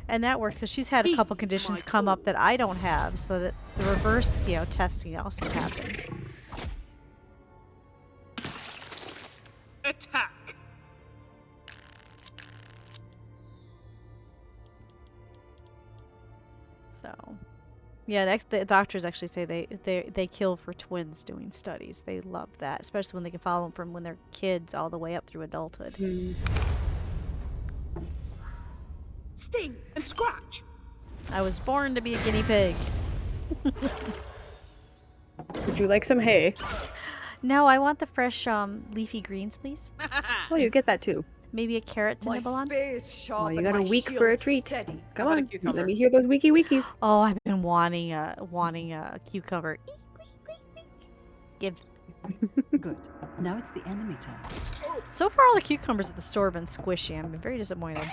And that worked because she's had a couple conditions come up that I don't have, so that the reverse, you know, testing also happened. Attack! So, yeah, the doctors actually say they kill for twins doing studies. They love that, especially when they can follow them from when they're kids all the way up through adulthood. Sting and scratch. I was born to be a guinea pig. Would you like some hay? No, I want the fresh leafy greens, please. Well, you get that too. Maybe a carrot to My nibble on. spear's sharp Well, you and got a my week for a shield's treat. steady. Come How about a on, cucumber? let me hear those wiki wikis. Oh, I've been wanting a cucumber. Give. Good. Now it's the enemy turn. So far, all the cucumbers at the store have been squishy. I'm very disappointed.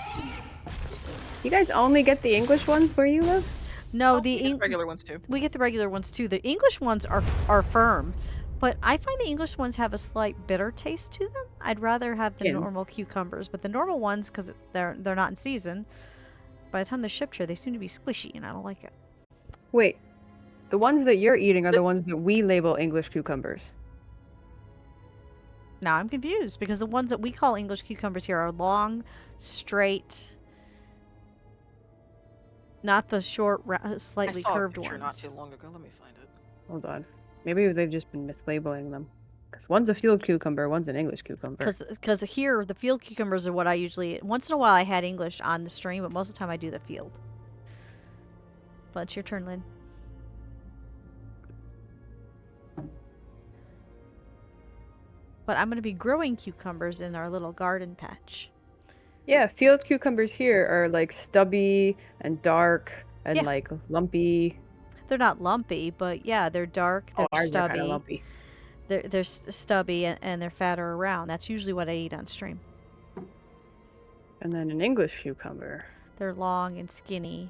You guys only get the English ones where you live? No, Oh, the we get regular ones too. we get the regular ones too. The English ones are firm, but I find the English ones have a slight bitter taste to them. I'd rather have the Yeah. normal cucumbers, but the normal ones, because they're not in season, by the time they're shipped here, they seem to be squishy, and I don't like it. Wait, the ones that you're eating are the ones that we label English cucumbers. Now I'm confused because the ones that we call English cucumbers here are long, straight, not the short, slightly I saw curved a picture ones. not too long ago. Let me find it. Hold on. Maybe they've just been mislabeling them. Because one's a field cucumber, one's an English cucumber. Because here, the field cucumbers are what I usually eat. Once in a while, I had English on the stream, but most of the time I do the field. But it's your turn, Lynn. But I'm going to be growing cucumbers in our little garden patch. Yeah, field cucumbers here are like stubby and dark and Yeah. like lumpy. They're not lumpy, but yeah, they're dark, they're Ours are stubby. kind of lumpy. They're stubby and they're fatter around. That's usually what I eat on stream. And then an English cucumber. They're long and skinny.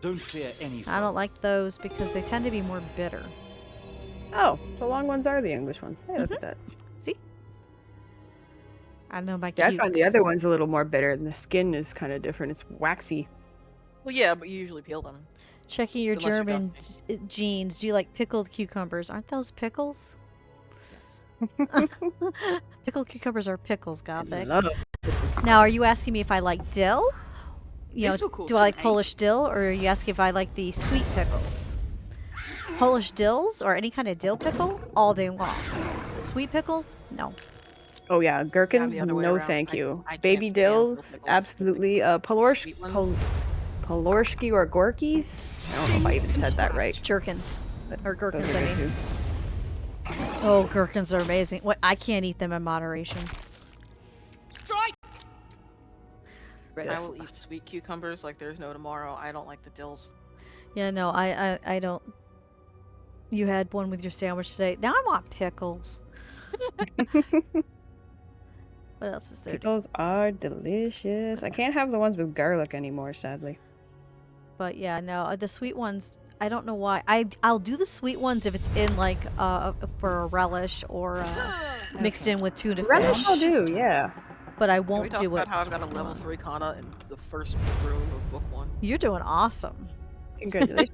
Don't fear any I don't foe. like those because they tend to be more bitter. Oh, the long ones are the English ones. Hey, look at that. See? I know my Yeah, I found the other cukes. one's a little more bitter, and the skin is kind of different. It's waxy. Well, yeah, but you usually peel them. Checking your Unless you're German genes. Do you like pickled cucumbers? Aren't those pickles? Pickled cucumbers are pickles, Gothic. Love it. Now, are you asking me if I like dill? You This know, will cause do I like some Polish dill, or are you asking if I like the sweet pickles? Polish dills or any kind of dill pickle, all day long. Sweet pickles, no. Oh yeah, gherkins, the other way no around. thank I- you. I can't Baby stand dill dills, pickles. absolutely. Sweet ones. Polorski or Gorkies? I don't know if I even said that right. Jerkins or Those gherkins, are I good mean. too. Oh, gherkins are amazing. What? I can't eat them in moderation. Strike. I will eat sweet cucumbers like there's no tomorrow. I don't like the dills. Yeah, no, I don't. You had one with your sandwich today. Now I want pickles. What else is there? Pickles are delicious. I can't have the ones with garlic anymore, sadly. But yeah, no, the sweet ones. I don't know why. I'll do the sweet ones if it's in like for a relish or mixed in with tuna Relish I'll fish. do, yeah. But I Can we won't talk do about it. how I've got a level 3 Kana in the first room of book 1? You're doing awesome. Congratulations.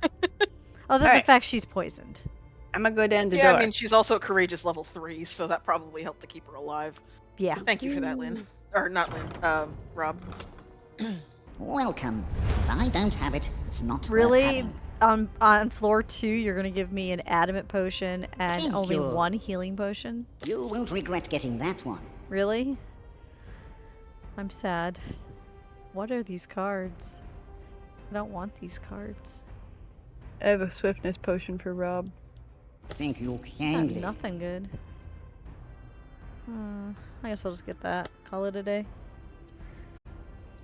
Other than Alright. the fact she's poisoned. I'm gonna go down the Yeah, door. I mean, she's also a courageous level 3, so that probably helped to keep her alive. Yeah. Thank you for that, Lynn. Or not Lynn, Rob. Welcome. If I don't have it, it's not worth Really? having. On floor 2, you're gonna give me an adamant potion and Thank only you. one healing potion? You won't regret getting that one. Really? I'm sad. What are these cards? I don't want these cards. I have a swiftness potion for Rob. Thank you Got kindly. nothing good. I guess I'll just get that. Call it a day.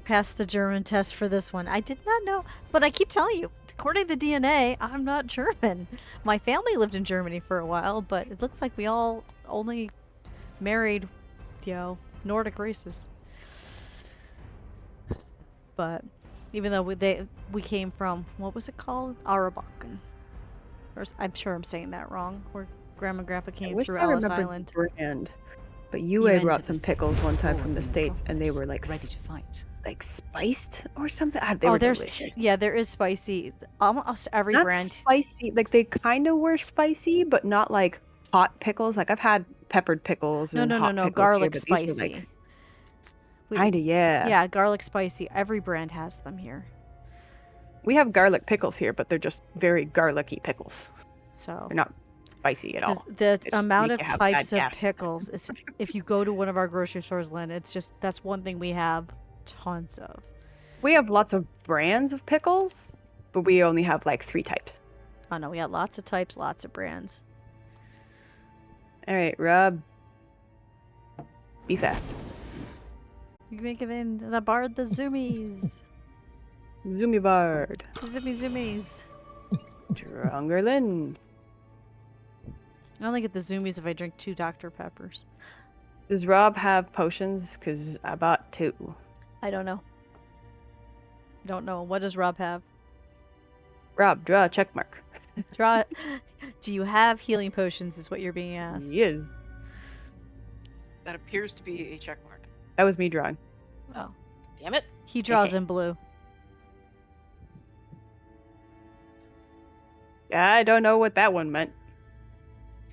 Pass the German test for this one. I did not know, but I keep telling you, according to DNA, I'm not German. My family lived in Germany for a while, but it looks like we all only married, Nordic races. But even though we came from, what was it called? Arabakan. I'm sure I'm saying that wrong. Where Grandma and Grandpa I came wish through I Ellis remembered Island. the brand. But You you had entered brought the some city pickles one time forward from the in States, and they progress, were like ready to fight. like spiced or something. They were there's delicious. yeah, there is spicy. Almost every Not brand. spicy. Like they kind of were spicy, but not like hot pickles. Like I've had peppered pickles No, and no, no, hot no. pickles Garlic here, but these were, spicy. like, kinda, yeah. Yeah, garlic spicy. Every brand has them here. We have garlic pickles here, but they're just very garlicky pickles. So They're not spicy at all. the They just amount make of you have types bad of gas. pickles is if you go to one of our grocery stores, Lynn, it's just that's one thing we have tons of. We have lots of brands of pickles, but we only have like 3 types. Oh no, we got lots of types, lots of brands. All right, Rob. Be fast. You make it in the bard, the zoomies. Zoomy Bard. Zoomies. Stronger Lynn. I only get the zoomies if I drink 2 Dr. Peppers. Does Rob have potions? Because I bought 2. I don't know. Don't know. What does Rob have? Rob, draw a check mark. Draw. Do you have healing potions? Is what you're being asked. Yes. That appears to be a check mark. That was me drawing. Oh, Damn it. he draws in blue. I don't know what that one meant.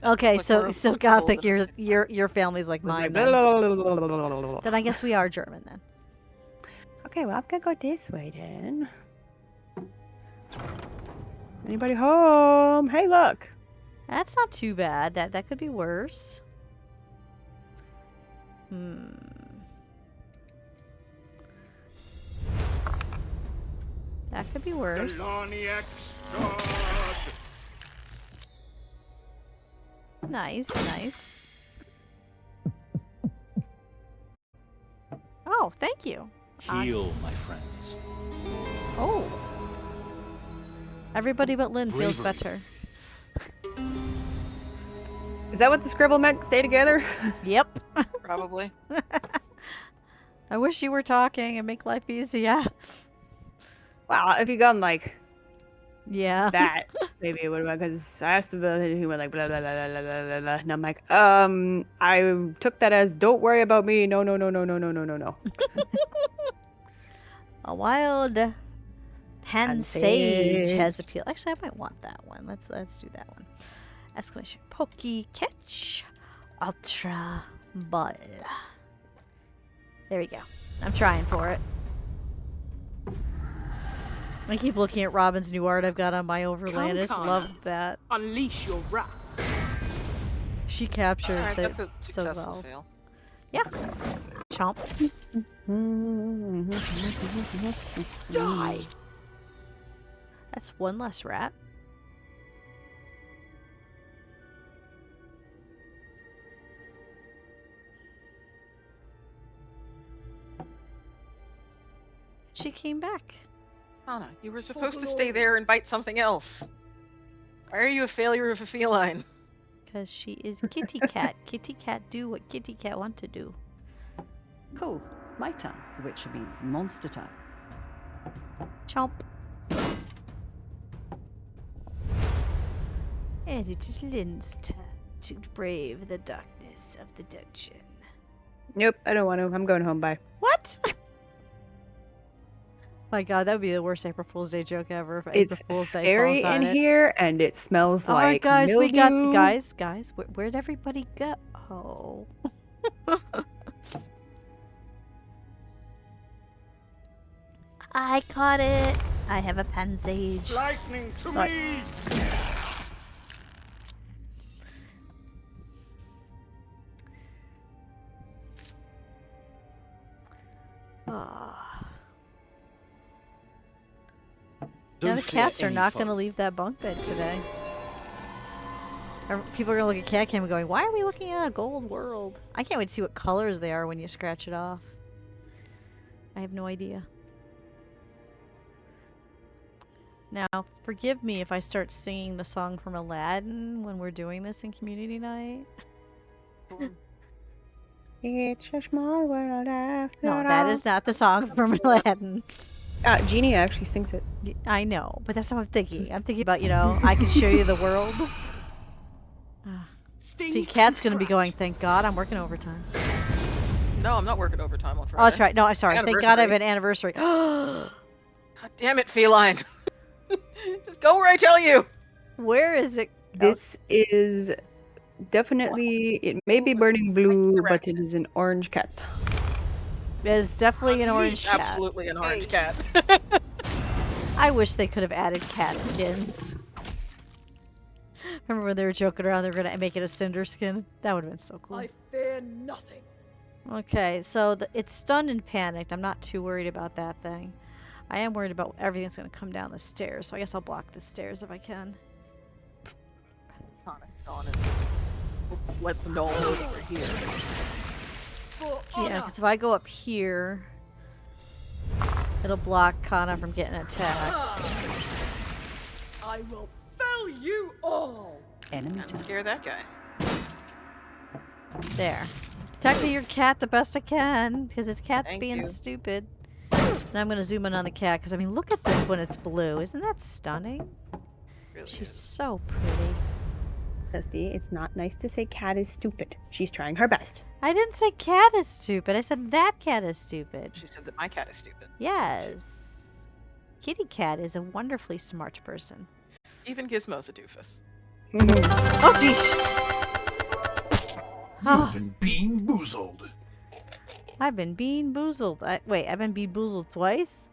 Okay, Like so we're so both Gothic, golden. your family's like It was mine. like, Then. Then I guess we are German then. Okay, well, I'm gonna go this way then. Anybody home? Hey, look. That's not too bad. That could be worse. That could be worse. Deloniac stud. Nice, nice. Oh, thank you. Heal, my friends. Oh. Everybody but Lynn feels Bravery. better. Is that what the scribble meant? Stay together? Yep. Probably. I wish you were talking and make life easy. Yeah. Wow, if you gone like Yeah. that, maybe it would have been, because I asked about it and he went like blah blah blah blah blah blah blah. And I'm like, I took that as don't worry about me. No, no, no, no, no, no, no, no, no. A wild pan sage has appeal. Actually, I might want that one. Let's do that one. Exclamation. Pokey catch. Ultra ball. There we go. I'm trying for it. I keep looking at Robin's new art I've got on my overlay. I just Come, love Connor. that. Unleash your wrath. She captured Alright, it that's a so successful well. fail. Yeah. Chomp. Die! That's one less rat. She came back. Anna, you were supposed to stay there and bite something else. Why are you a failure of a feline? Because she is kitty cat. Kitty cat do what kitty cat want to do. Cool. My turn, which means monster time. Chomp. And it is Lynn's turn to brave the darkness of the dungeon. Nope, I don't want to. I'm going home. Bye. What? My God, that would be the worst April Fool's Day joke ever. If It's April Fool's Day scary falls on in it. here, and it smells All right, like guys, we got mildew. guys. Where'd everybody go? Oh. I caught it. I have a pen sage. Lightning to Nice. me. Ah. Don't Now the fear cats are any not going to foe. leave that bunk bed today. People are going to look at Cat Cam and going, why are we looking at a gold world? I can't wait to see what colors they are when you scratch it off. I have no idea. Now, forgive me if I start singing the song from Aladdin when we're doing this in community night. It's a small world after No, all. that is not the song from Aladdin. Genie actually sings it. I know, but that's what I'm thinking. I'm thinking about, I can show you the world. Sting See, and Cat's going to be going, scratch. thank God I'm working overtime. No, I'm not working overtime on Friday. Oh, that's right. No, I'm sorry. Thank God I have Anniversary. an anniversary. God damn it, feline. Just go where I tell you. Where is it? This is definitely, it may be burning blue, but it is an orange cat. It is definitely an orange cat. Absolutely an orange cat. I wish they could have added cat skins. Remember when they were joking around they were going to make it a cinder skin? That would have been so cool. I fear nothing. Okay, so it's stunned and panicked. I'm not too worried about that thing. I am worried about everything's going to come down the stairs, so I guess I'll block the stairs if I can. On it. Let the gnome move over here. Yeah, because if I go up here, it'll block Kana from getting attacked. I will fell you all. Enemy And turn. scare that guy. There. Protecting your cat the best I can, because its cat's Thank being you. stupid. And I'm going to zoom in on the cat, because, I mean, look at this when it's blue. Isn't that stunning? Really She's is. so pretty. Dusty, it's not nice to say cat is stupid. She's trying her best. I didn't say cat is stupid. I said that cat is stupid. She said that my cat is stupid. Yes. Kitty cat is a wonderfully smart person. Even Gizmo's a doofus. Oh, jeez. You've been bean boozled. I've been bean boozled. Wait, I've been bean boozled twice?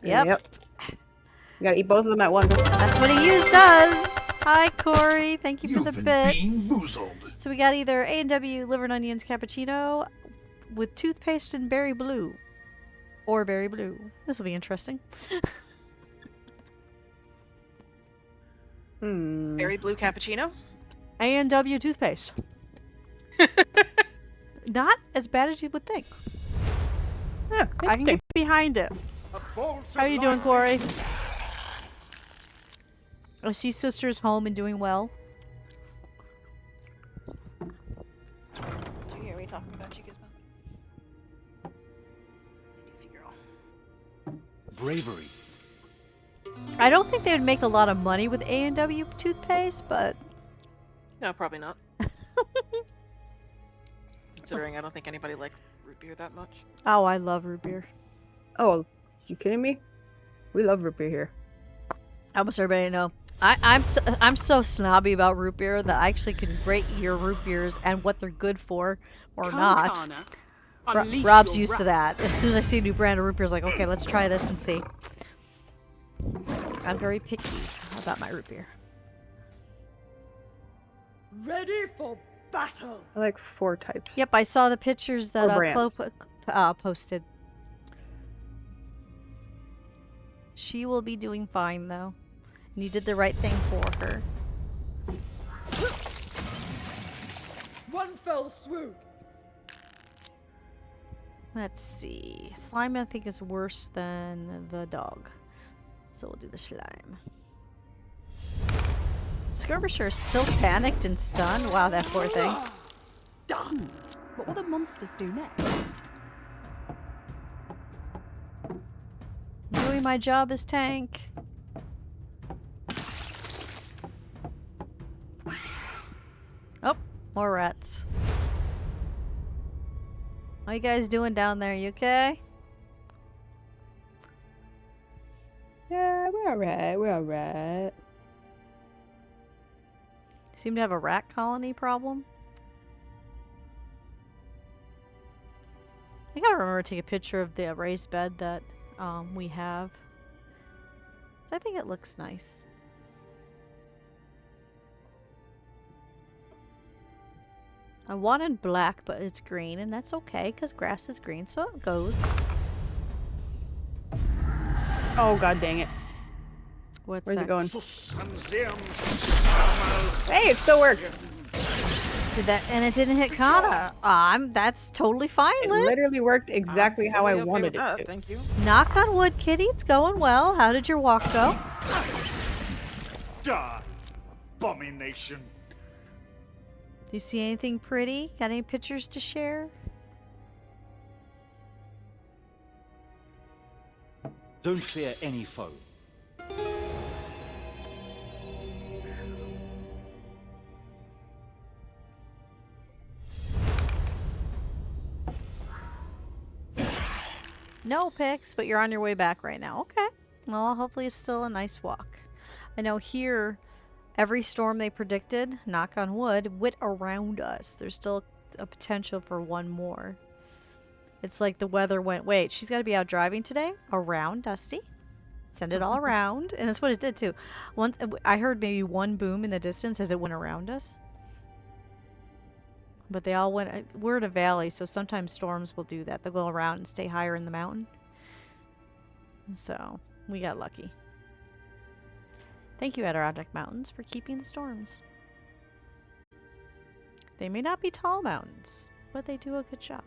Yep. You gotta eat both of them at once. That's what he does. Hi, Corey. Thank you for You've the been bean bits. boozled. So we got either A&W liver and onions cappuccino with toothpaste and berry blue. Or berry blue. This will be interesting. Berry blue cappuccino? A&W toothpaste. Not as bad as you would think. Yeah, I can interesting. get behind it. A bolt How are of you doing, lightning. Corey? I see sister's home and doing well. Do you hear me talking about you, Gizmo? Goofy girl. Bravery. I don't think they would make a lot of money with A&W toothpaste, but No, probably not. Considering I don't think anybody likes root beer that much. oh, I love root beer. Oh, you kidding me? We love root beer here. Almost everybody know. I'm so snobby about root beer that I actually can rate your root beers and what they're good for or Come, not. Kana. Ro- Unleash Rob's your used to wrath. that. As soon as I see a new brand of root beer, it's like, okay, let's try this and see. I'm very picky about my root beer. Ready for battle. I like 4 types. Yep, I saw the pictures that Or Chloe brands. posted. She will be doing fine, though. And you did the right thing for her. One fell swoop. Let's see. Slime, I think, is worse than the dog. So we'll do the slime. Skirmisher is still panicked and stunned. Wow, that poor thing. Done. What will the monsters do next? Doing my job as tank. Oh, more rats. How you guys doing down there? You okay? Yeah, we're alright. We're alright. Seem to have a rat colony problem. I gotta remember to take a picture of the raised bed that we have. 'Cause I think it looks nice. I wanted black, but it's green, and that's okay because grass is green, so it goes. Oh, god dang it. What's Where's that? it going? Susanzium. Hey, it still worked. Did that? And it didn't hit Kana. That's totally fine, It Liz. literally worked exactly how I Totally okay wanted with that, it to. Thank you. Knock on wood, kitty. It's going well. How did your walk go? Die, abomination. Do you see anything pretty? Got any pictures to share? Don't fear any foe. No pics, but you're on your way back right now. Okay. Well, hopefully it's still a nice walk. I know here, every storm they predicted, knock on wood, went around us. There's still a potential for one more. It's like the weather went, wait, she's got to be out driving today? Around Dusty? send it all around, and that's what it did too. Once I heard maybe one boom in the distance as it went around us, but they all went. We're in a valley, so sometimes storms will do that. They'll go around and stay higher in the mountain. So we got lucky. Thank you, Adirondack Mountains, for keeping the storms. They may not be tall mountains, but they do a good job.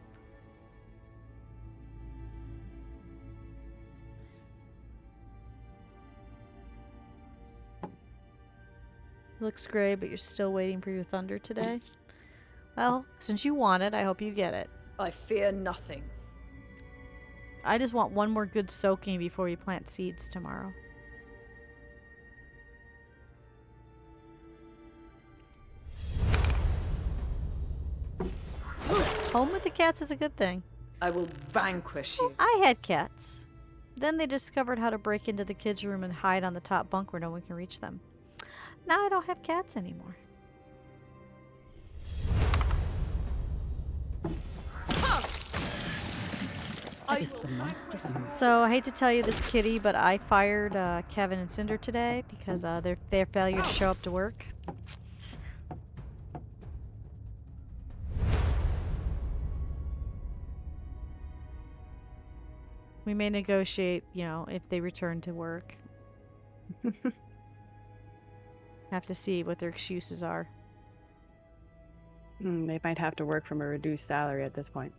Looks great, but you're still waiting for your thunder today? Well, since you want it, I hope you get it. I fear nothing. I just want one more good soaking before we plant seeds tomorrow. Home with the cats is a good thing. I will vanquish you. I had cats. Then they discovered how to break into the kids' room and hide on the top bunk where no one can reach them. Now I don't have cats anymore. So I hate to tell you this, Kitty, but I fired Kevin and Cinder today because their failure to show up to work. We may negotiate, you know, if they return to work. Have to see what their excuses are. They might have to work from a reduced salary at this point.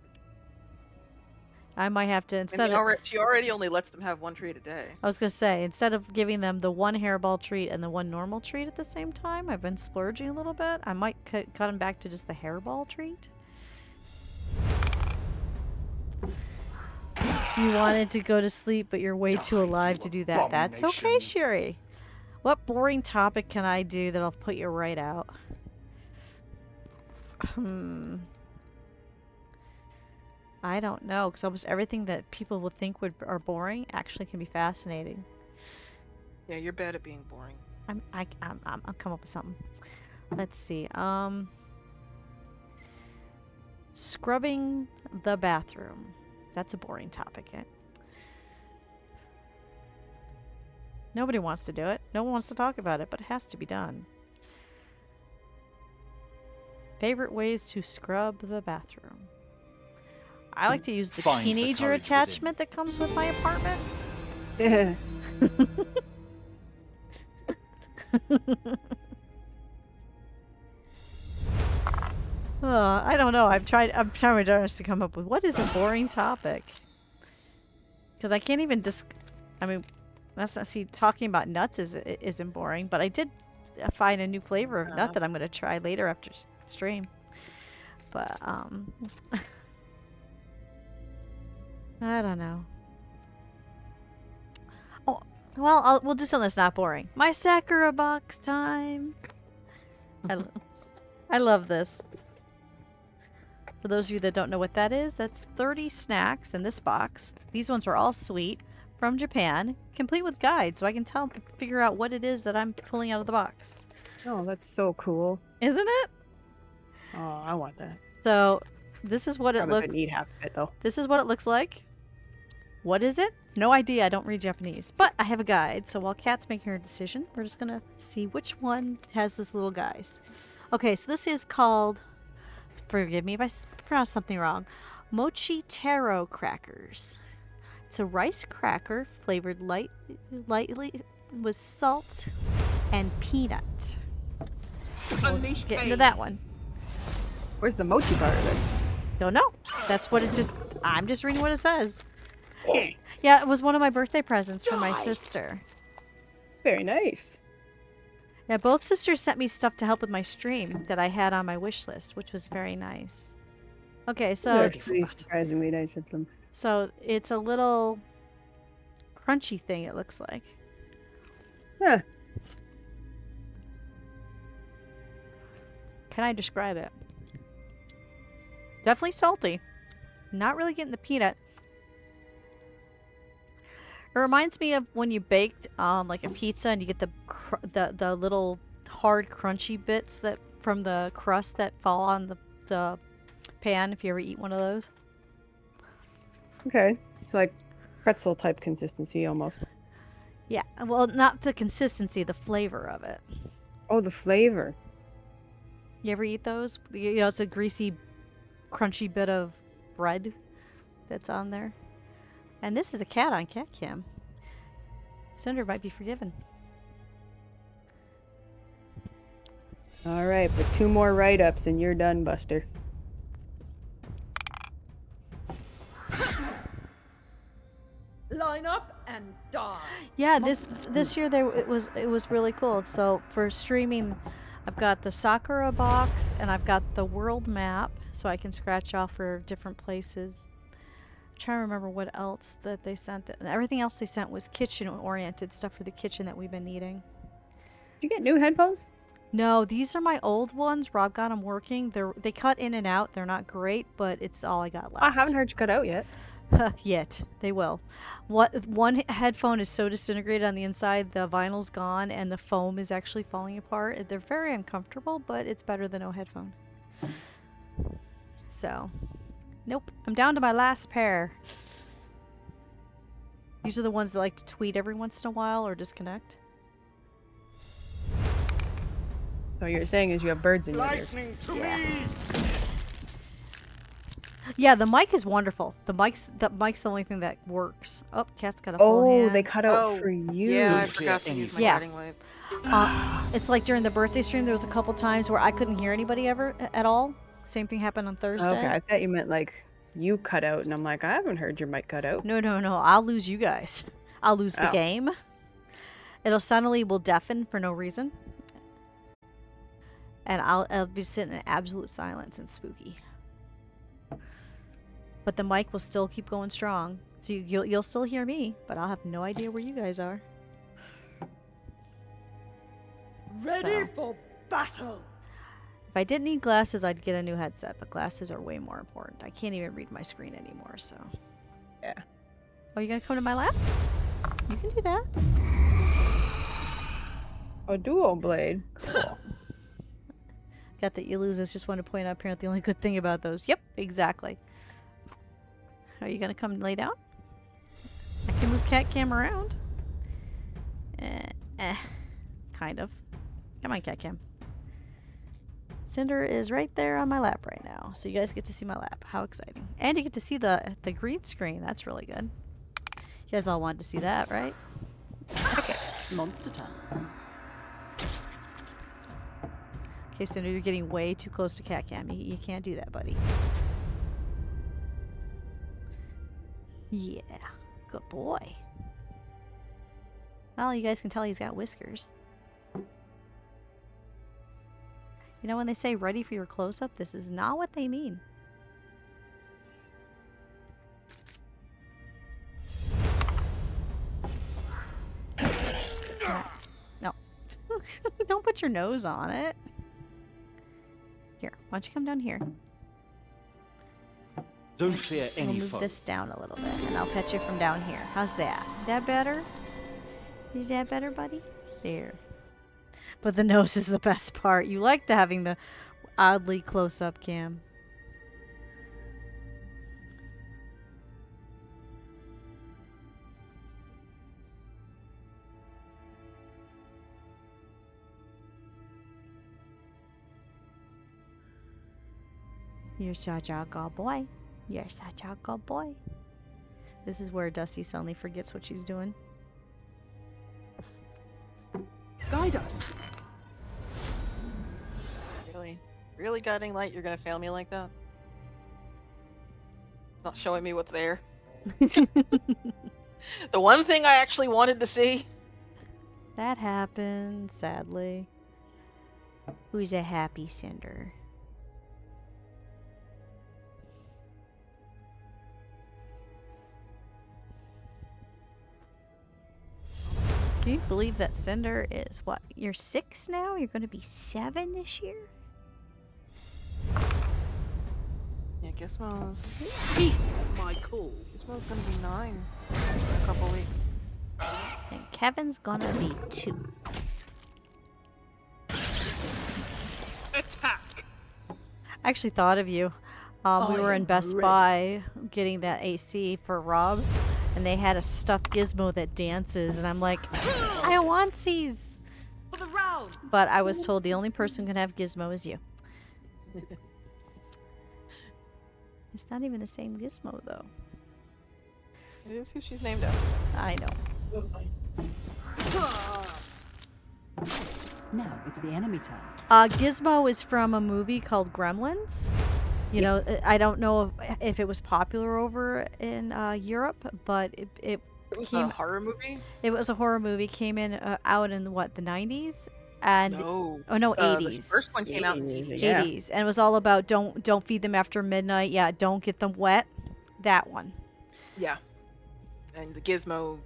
I might have to, instead of... She already only lets them have one treat a day. I was going to say, instead of giving them the one hairball treat and the one normal treat at the same time, I've been splurging a little bit. I might cut them back to just the hairball treat. You wanted to go to sleep, but you're way too alive to do that. That's okay, Sherry. What boring topic can I do that'll put you right out? I don't know, because almost everything that people would think are boring actually can be fascinating. Yeah, you're bad at being boring. I'll come up with something. Let's see. Scrubbing the bathroom. That's a boring topic, eh? Nobody wants to do it. No one wants to talk about it, but it has to be done. Favorite ways to scrub the bathroom. I like to use the Find the teenager courage attachment that comes with my apartment. Yeah. I don't know. I'm trying my darndest to come up with what is a boring topic. Because I can't even I mean, that's not, see, talking about nuts isn't boring, but I did find a new flavor of nut that I'm going to try later after stream. But I don't know. Oh, well, we'll do something that's not boring. My Sakura box time. I love this. For those of you that don't know what that is, that's 30 snacks in this box. These ones are all sweet from Japan, complete with guides, so I can figure out what it is that I'm pulling out of the box. Oh, that's so cool. Isn't it? Oh, I want that. So this is what it looks. Eat half of it though. This is what it looks like. What is it? No idea. I don't read Japanese, but I have a guide. So while Kat's making her decision, we're just gonna see which one has this little guys. Okay, so this is called. Forgive me if I pronounce something wrong. Mochi taro crackers. It's a rice cracker flavored lightly with salt and peanut. We'll get into that one. Where's the mochi part of it? Don't know. That's what it just. I'm just reading what it says. Yeah, it was one of my birthday presents from my sister. Very nice. Yeah, both sisters sent me stuff to help with my stream that I had on my wish list, which was very nice. Okay, so Actually, surprisingly nice of them. So it's a little crunchy thing, it looks like. Yeah. Can I describe it? Definitely salty. Not really getting the peanut. It reminds me of when you baked like a pizza and you get the little hard crunchy bits that from the crust that fall on the pan if you ever eat one of those. Okay. It's like pretzel type consistency almost. Yeah, well, not the consistency, the flavor of it. Oh, the flavor. You ever eat those? You know, it's a greasy, crunchy bit of bread that's on there. And this is a cat on cat cam. Cinder might be forgiven. All right, but 2 more write-ups and you're done, Buster. Line up and die. Yeah, this year it was really cool. So for streaming, I've got the Sakura box and I've got the world map, so I can scratch off for different places. I'm trying to remember what else that they sent. Everything else they sent was kitchen-oriented stuff for the kitchen that we've been needing. Did you get new headphones? No, these are my old ones. Rob got them working. They cut in and out. They're not great, but it's all I got left. I haven't heard you cut out yet. Yet. They will. One headphone is so disintegrated on the inside, the vinyl's gone, and the foam is actually falling apart. They're very uncomfortable, but it's better than no headphone. So, nope. I'm down to my last pair. These are the ones that like to tweet every once in a while or disconnect. So what you're saying is you have birds in your ears. Lightning to me! Yeah, the mic is wonderful. The mic's the only thing that works. Oh, cat's got a full Oh, hand. they cut out Oh, for you. Yeah, I Don't forgot fear to use my Yeah. riding whip. It's like during the birthday stream, there was a couple times where I couldn't hear anybody ever at all. Same thing happened on Thursday. Okay, I thought you meant like you cut out, and I'm like, I haven't heard your mic cut out. No, I'll lose you guys. I'll lose the Oh. game. It'll suddenly will deafen for no reason. And I'll be sitting in absolute silence and spooky. But the mic will still keep going strong. So you'll still hear me, but I'll have no idea where you guys are. Ready So. for battle. If I didn't need glasses, I'd get a new headset, but glasses are way more important. I can't even read my screen anymore, so. Yeah. Oh, you gonna come to my lap? You can do that. A dual blade. Cool. Got that you lose. I just want to point out apparently the only good thing about those. Yep, exactly. Are you gonna come lay down? I can move cat cam around. Kind of. Come on, cat cam. Cinder is right there on my lap right now, so you guys get to see my lap. How exciting! And you get to see the green screen. That's really good. You guys all wanted to see that, right? Okay, monster time. Okay, Cinder, you're getting way too close to cat cam. You can't do that, buddy. Yeah, good boy. Well, you guys can tell he's got whiskers. You know when they say ready for your close-up, this is not what they mean. No. Don't put your nose on it. Here, why don't you come down here? Don't fear We'll any move foe. this down a little bit, and I'll pet you from down here. How's that? Is that better? Is that better, buddy? There. But the nose is the best part. You like having the oddly close-up cam. You're such a good boy. You're such a good boy. This is where Dusty suddenly forgets what she's doing. Guide us. Really, Guiding Light? You're gonna fail me like that? It's not showing me what's there. The one thing I actually wanted to see. That happened, sadly. Who's a happy Cinder? Can you believe that Cinder is, what, you're 6 now? You're going to be 7 this year? Yeah, Gizmo's Keep my cool. gonna be 9 in a couple weeks. And Kevin's going to be 2. Attack. I actually thought of you. We were in Best Buy getting that AC for Rob, and they had a stuffed Gizmo that dances, and I'm like, I want these. For the round. But I was told the only person who can have Gizmo is you. It's not even the same Gizmo, though. It is who she's named after. I know. Now it's the enemy turn. Gizmo is from a movie called Gremlins. You know, I don't know if it was popular over in Europe, but it was came, a horror movie? It was a horror movie. Came in out in what, the 90s? And No. oh no, 80s. The first one came out in the 80s. Yeah. 80s, and it was all about don't feed them after midnight. Yeah, don't get them wet. That one. Yeah. And the Gizmo,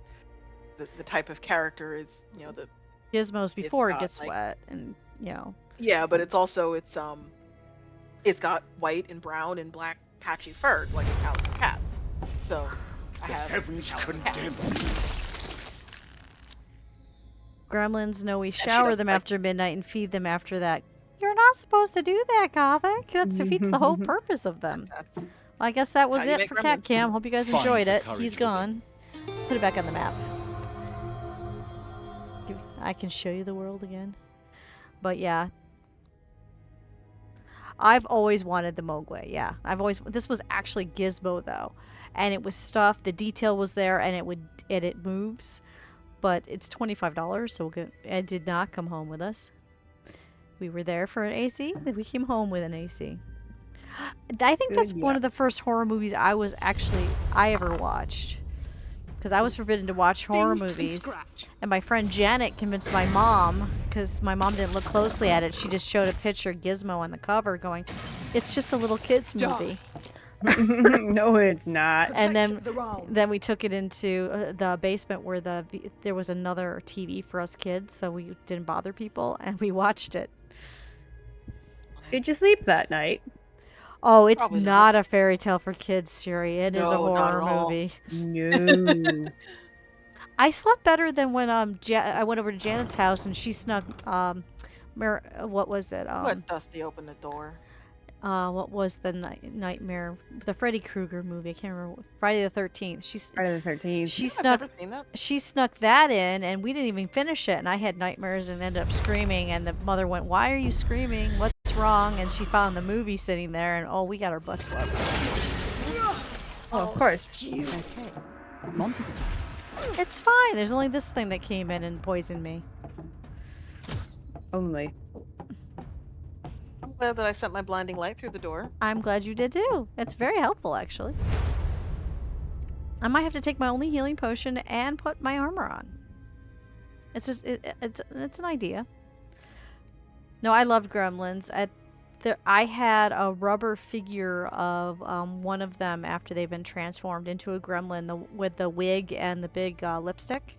the type of character is, you know, the Gizmos before it got, gets like- wet, and you know. yeah, but it's also it's got white and brown and black patchy fur like a cowardly cat. So I have Heavens cowardly cat. condemn you. Gremlins know we she shower doesn't them like- after midnight and feed them after that. You're not supposed to do that, Gothic. That defeats the whole purpose of them. That's Well, I guess that was how you it make for gremlins. Cat Cam. Hope you guys Find enjoyed the it. courage He's within. gone. Put it back on the map. I can show you the world again. But yeah. I've always wanted the Mogwai, yeah. This was actually Gizmo though. And it was stuffed, the detail was there, and it moves. But it's $25, so it did not come home with us. We were there for an AC, then we came home with an AC. I think that's one of the first horror movies I ever watched. Because I was forbidden to watch horror Sting and movies. scratch. And my friend Janet convinced my mom, because my mom didn't look closely at it, she just showed a picture of Gizmo on the cover going, it's just a little kid's movie. No, it's not. And Protect the round. then we took it into the basement where there was another TV for us kids, so we didn't bother people, and we watched it. Did you sleep that night? Oh, it's Probably not not. a fairy tale for kids, Shuri. It is a No, not horror at all. movie. No. I slept better than when I went over to Janet's house and she snuck what was it? Let Dusty open the door. What was the nightmare? The Freddy Krueger movie. I can't remember. Friday the 13th. Friday the 13th. She I've snuck never seen that. she snuck that in, and we didn't even finish it. And I had nightmares and ended up screaming. And the mother went, "Why are you screaming? What's wrong?" And she found the movie sitting there, and oh, we got our butts whooped. Oh, of course. Okay. Monster time. It's fine. There's only this thing that came in and poisoned me. Only. I'm glad that I sent my blinding light through the door. I'm glad you did too. It's very helpful, actually. I might have to take my only healing potion and put my armor on. It's just, it's an idea. No, I loved Gremlins. I had a rubber figure of one of them after they've been transformed into a gremlin with the wig and the big lipstick.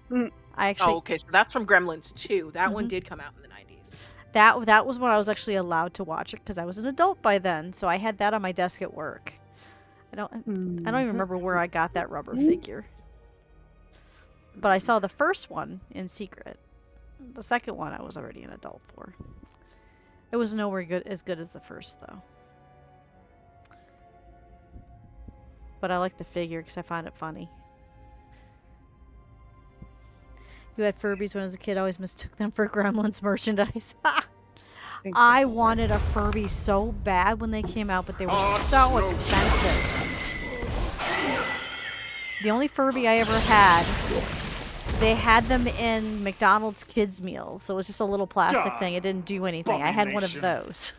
Mm. I actually Oh, okay, so that's from Gremlins 2. That one Mhm. did come out in the 90s. that was when I was actually allowed to watch it because I was an adult by then. So I had that on my desk at work. I don't even remember where I got that rubber figure. But I saw the first one in secret. The second one I was already an adult for. It was nowhere as good as the first, though. But I like the figure because I find it funny. You had Furbies when I was a kid. I always mistook them for Gremlins merchandise. I wanted a Furby so bad when they came out, but they were so expensive. The only Furby I ever had, they had them in McDonald's kids meals, so it was just a little plastic thing. It didn't do anything. I had one of those.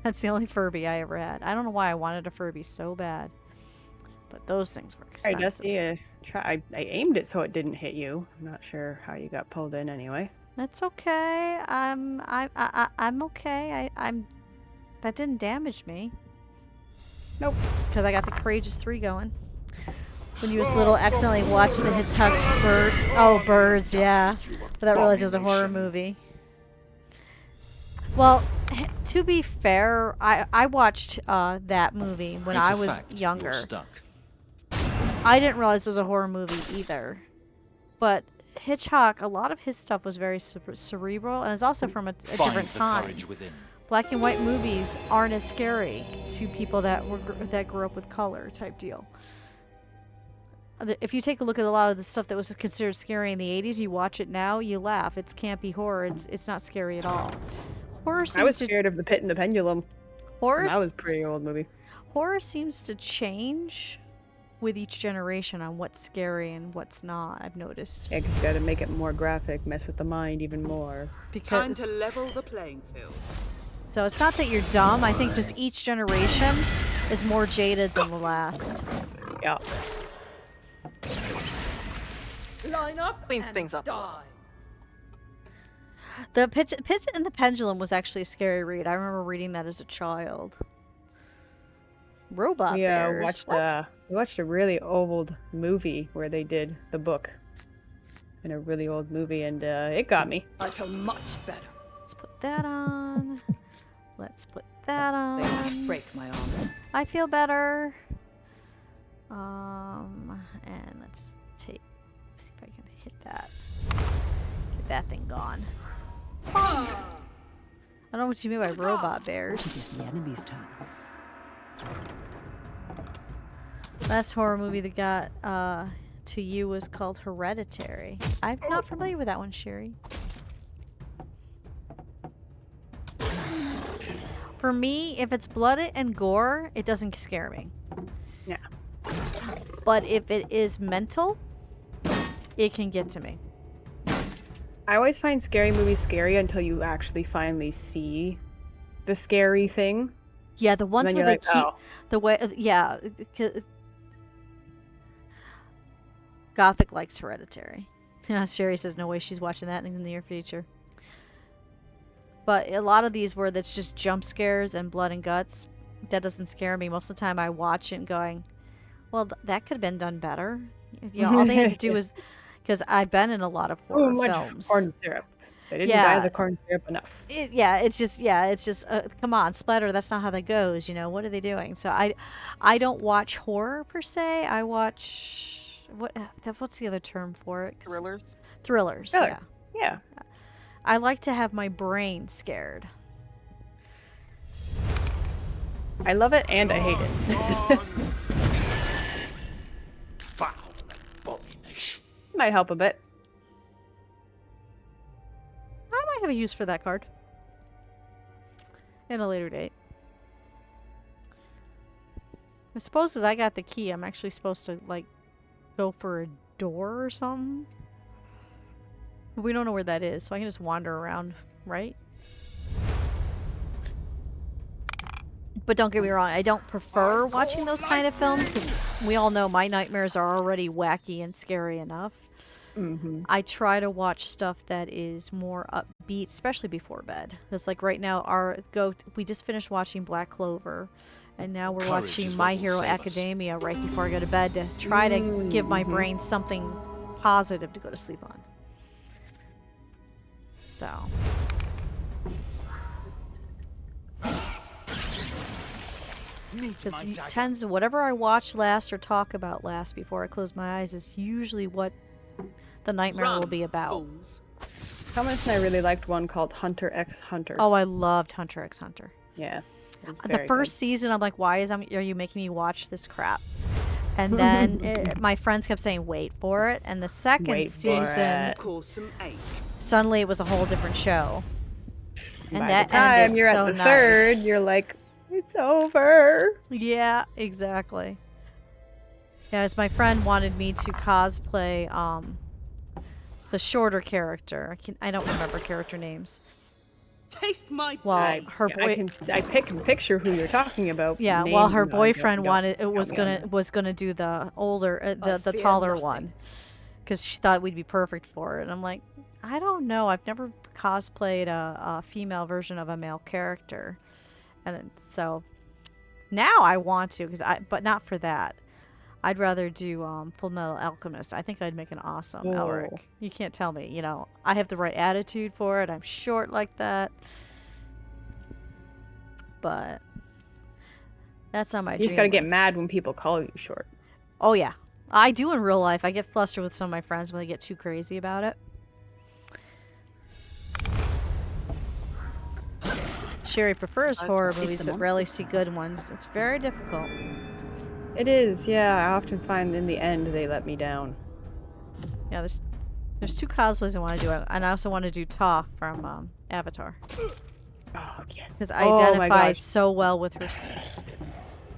That's the only Furby I ever had. I don't know why I wanted a Furby so bad, but those things were Alright, expensive. Dusty, I aimed it so it didn't hit you. I'm not sure how you got pulled in anyway. That's okay. I'm okay. That didn't damage me. Nope. Because I got the Courageous 3 going. When you was little, accidentally watched the Hitchcock's bird. Oh, birds, yeah. But I realized it was a horror movie. Well, to be fair, I watched that movie when It's I a was fact. younger. You're stuck. I didn't realize it was a horror movie either. But Hitchcock, a lot of his stuff was very cerebral, and it's also from a Find different the time. courage within. Black and white movies aren't as scary to people that grew up with color type deal. if you take a look at a lot of the stuff that was considered scary in the 80s, you watch it now, you laugh. It's campy horror. It's not scary at all. Horror seems I was to scared of The Pit and the Pendulum. horror That was s- a pretty old movie. horror seems to change with each generation on what's scary and what's not. I've noticed. Yeah, 'cause you gotta make it more graphic, mess with the mind even more. Time Because to level the playing field. so it's not that you're dumb. I think just each generation is more jaded than the last. Yeah. Line up Cleans and things up a die. little. The Pitch and the Pendulum was actually a scary read. I remember reading that as a child. Robot We bears. watched What? we watched a really old movie where they did the book in a really old movie, and it got me. I feel much better. Let's put that on. Let's put that on. Break my arm. I feel better. And let's see if I can hit that. Get that thing gone. I don't know what you mean by robot It bears. is the enemy's turn. Last horror movie that got to you was called Hereditary. I'm not familiar with that one, Sherry. For me, if it's blood and gore, it doesn't scare me. Yeah. But if it is mental, it can get to me. I always find scary movies scary until you actually finally see the scary thing. Yeah, the ones then where you're they like, keep "Oh." the way. Yeah, Gothic likes Hereditary. Sherry says no way she's watching that in the near future. But a lot of these where that's just jump scares and blood and guts, that doesn't scare me. Most of the time I watch it going, well, that could have been done better. You know, all they had to do was, because I've been in a lot of horror Much films. corn syrup. They didn't Yeah. dye the corn syrup enough. It's just come on, splatter, that's not how that goes, you know. What are they doing? So I don't watch horror per se. I watch what's the other term for it? 'Cause- Thrillers. Thrillers. Thriller. Yeah. Yeah. I like to have my brain scared. I love it and I hate it. Foul abomination. Might help a bit. I might have a use for that card in a later date. I suppose as I got the key, I'm actually supposed to like go for a door or something. We don't know where that is, so I can just wander around, right? But don't get me wrong, I don't prefer watching those kind of films because we all know my nightmares are already wacky and scary enough. Mm-hmm. I try to watch stuff that is more upbeat, especially before bed. It's like right now, we just finished watching Black Clover, and now we're Courage watching is My what will Hero save us. Academia right before I go to bed to try to give my brain something positive to go to sleep on. So. Meet my Because dagger. tends to whatever I watch last or talk about last before I close my eyes is usually what the nightmare will Run, be about. fools. Thomas and I really liked one called Hunter x Hunter. Oh, I loved Hunter x Hunter. Yeah. it was The very first season, I'm like, why are you making me watch this crap? And then my friends kept saying, wait for it. And the second Wait for season, it. Cause some ache. suddenly it was a whole different show. good. And By that the time ended you're so at the third, nice. you're like, it's over. Yeah, exactly. Yeah, as my friend wanted me to cosplay the shorter character. I don't remember character names. Taste my Well, her I can picture who you're talking about. Yeah, well, her Name, boyfriend don't was count me on gonna do the older the fear taller nothing. one, because she thought we'd be perfect for it. And I'm like, I don't know. I've never cosplayed a female version of a male character, so now I want to but not for that. I'd rather do Full Metal Alchemist. I think I'd make an awesome Elric. Oh. You can't tell me. You know, I have the right attitude for it. I'm short like that. But that's not my You dream. just gotta get list. mad when people call you short. Oh yeah, I do in real life. I get flustered with some of my friends when they get too crazy about it. Sherry prefers horror movies, but rarely see good ones. It's very difficult. It is, yeah. I often find in the end they let me down. Yeah, there's 2 cosplays I want to do, and I also want to do Toph from Avatar. Oh, yes. Because Oh my identify gosh. so well with her.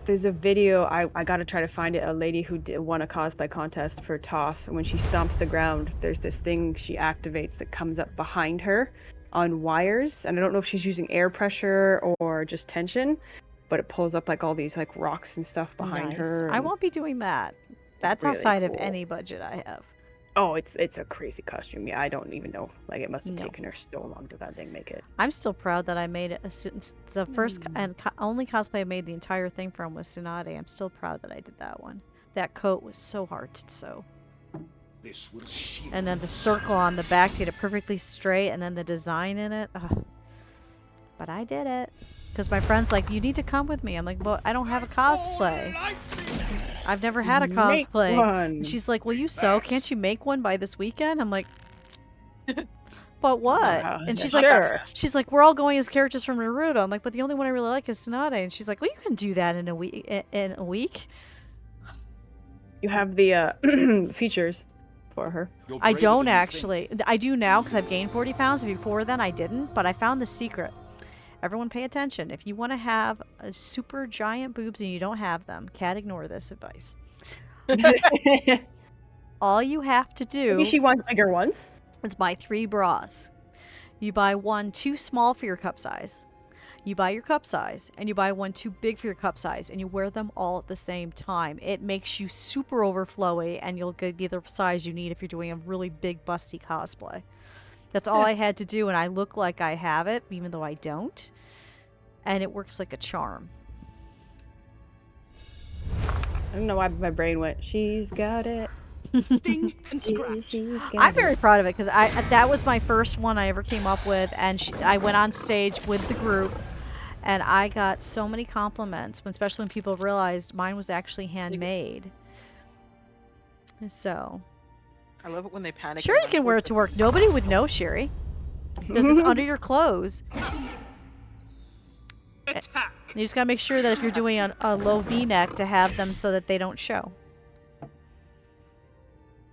There's a video, I gotta try to find it, a lady who won a cosplay contest for Toph, and when she stomps the ground, there's this thing she activates that comes up behind her on wires, and I don't know if she's using air pressure or just tension, but it pulls up like all these like rocks and stuff behind Nice. her. I and won't be doing that. That's really outside of cool. any budget I have. Oh, it's a crazy costume. Yeah, I don't even know. Like, it must have No. taken her so long to that thing make it. I'm still proud that I made it. The first and only cosplay I made the entire thing from was Tsunade. I'm still proud that I did that one. That coat was so hard to sew. This will shield And then the circle on the back to get it perfectly straight, and then the design in it. Ugh. But I did it. Because my friend's like, you need to come with me. I'm like, well, I don't have a cosplay. I've never had a Make cosplay. one. And she's like, well, you sew. Can't you make one by this weekend? I'm like, but what? And she's like, sure. we're all going as characters from Naruto. I'm like, but the only one I really like is Tsunade. And she's like, well, you can do that in a week. In a week. You have the features for her. You're I braver don't than you think. actually. I do now because I've gained 40 pounds. Before then, I didn't. But I found the secret. Everyone pay attention. If you want to have a super giant boobs and you don't have them, cat ignore this advice. All you have to do Maybe she wants bigger ones. is buy 3 bras. You buy one too small for your cup size. You buy your cup size, and you buy one too big for your cup size, and you wear them all at the same time. It makes you super overflowy, and you'll get the size you need if you're doing a really big busty cosplay. That's all I had to do, and I look like I have it, even though I don't. And it works like a charm. I don't know why my brain went, she's got it. Sting and scratch. She's got I'm it. very proud of it because that was my first one I ever came up with, and I went on stage with the group, and I got so many compliments, especially when people realized mine was actually handmade. So, I love it when they panic. sure, and you can run wear it towards to work. Nobody would know, Sherry, because it's under your clothes. Attack. You just gotta make sure that if you're doing a low V-neck to have them so that they don't show.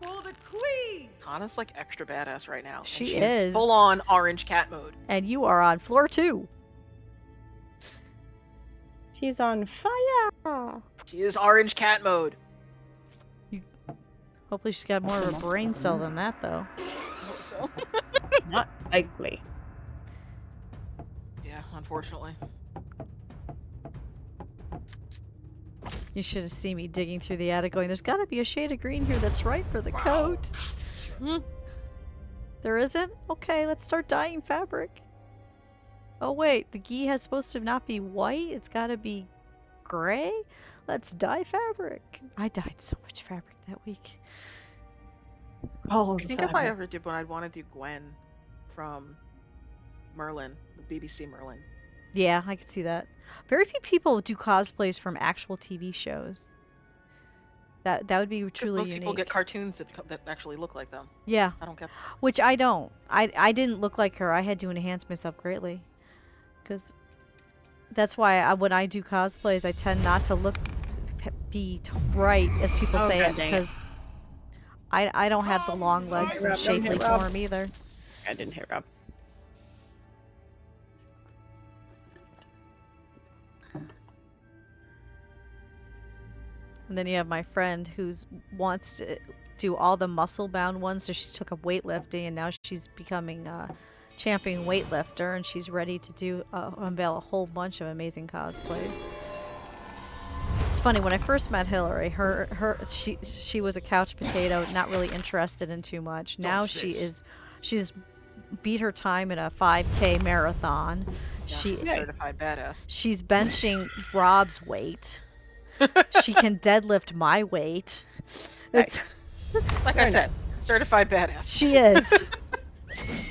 For the queen! Hana's like extra badass right now. and She she's is. full on orange cat mode. And you are on floor 2. She's on fire. She is orange cat mode. Hopefully she's got more of a brain cell than that, though. I hope so. Not likely. Yeah, unfortunately. You should have seen me digging through the attic going, there's got to be a shade of green here that's right for the coat. There isn't? Okay, let's start dyeing fabric. Oh wait, the gi has supposed to not be white. It's got to be gray. Let's dye fabric. I dyed so much fabric that week. Oh, I think if I ever did one, I'd want to do Gwen from Merlin, the BBC Merlin. Yeah, I could see that. Very few people do cosplays from actual TV shows. That would be truly Most unique. people get cartoons that actually look like them. Yeah, I don't get that. which I don't. I didn't look like her. I had to enhance myself greatly. Because that's why when I do cosplays, I tend not to be right as people Oh, say God it. dang it. Because I don't have the long legs and Rob, don't hit shapely Rob. form either. I didn't hit Rob. And then you have my friend who's wants to do all the muscle-bound ones. So she took up weightlifting, and now she's becoming a champion weightlifter, and she's ready to unveil a whole bunch of amazing cosplays. It's funny, when I first met Hillary, she was a couch potato, not really interested in too much. Now she's beat her time in a 5K marathon. Yeah, She she's a certified badass. She's benching Rob's weight. She can deadlift my weight. It's, Like I said, certified badass. she is.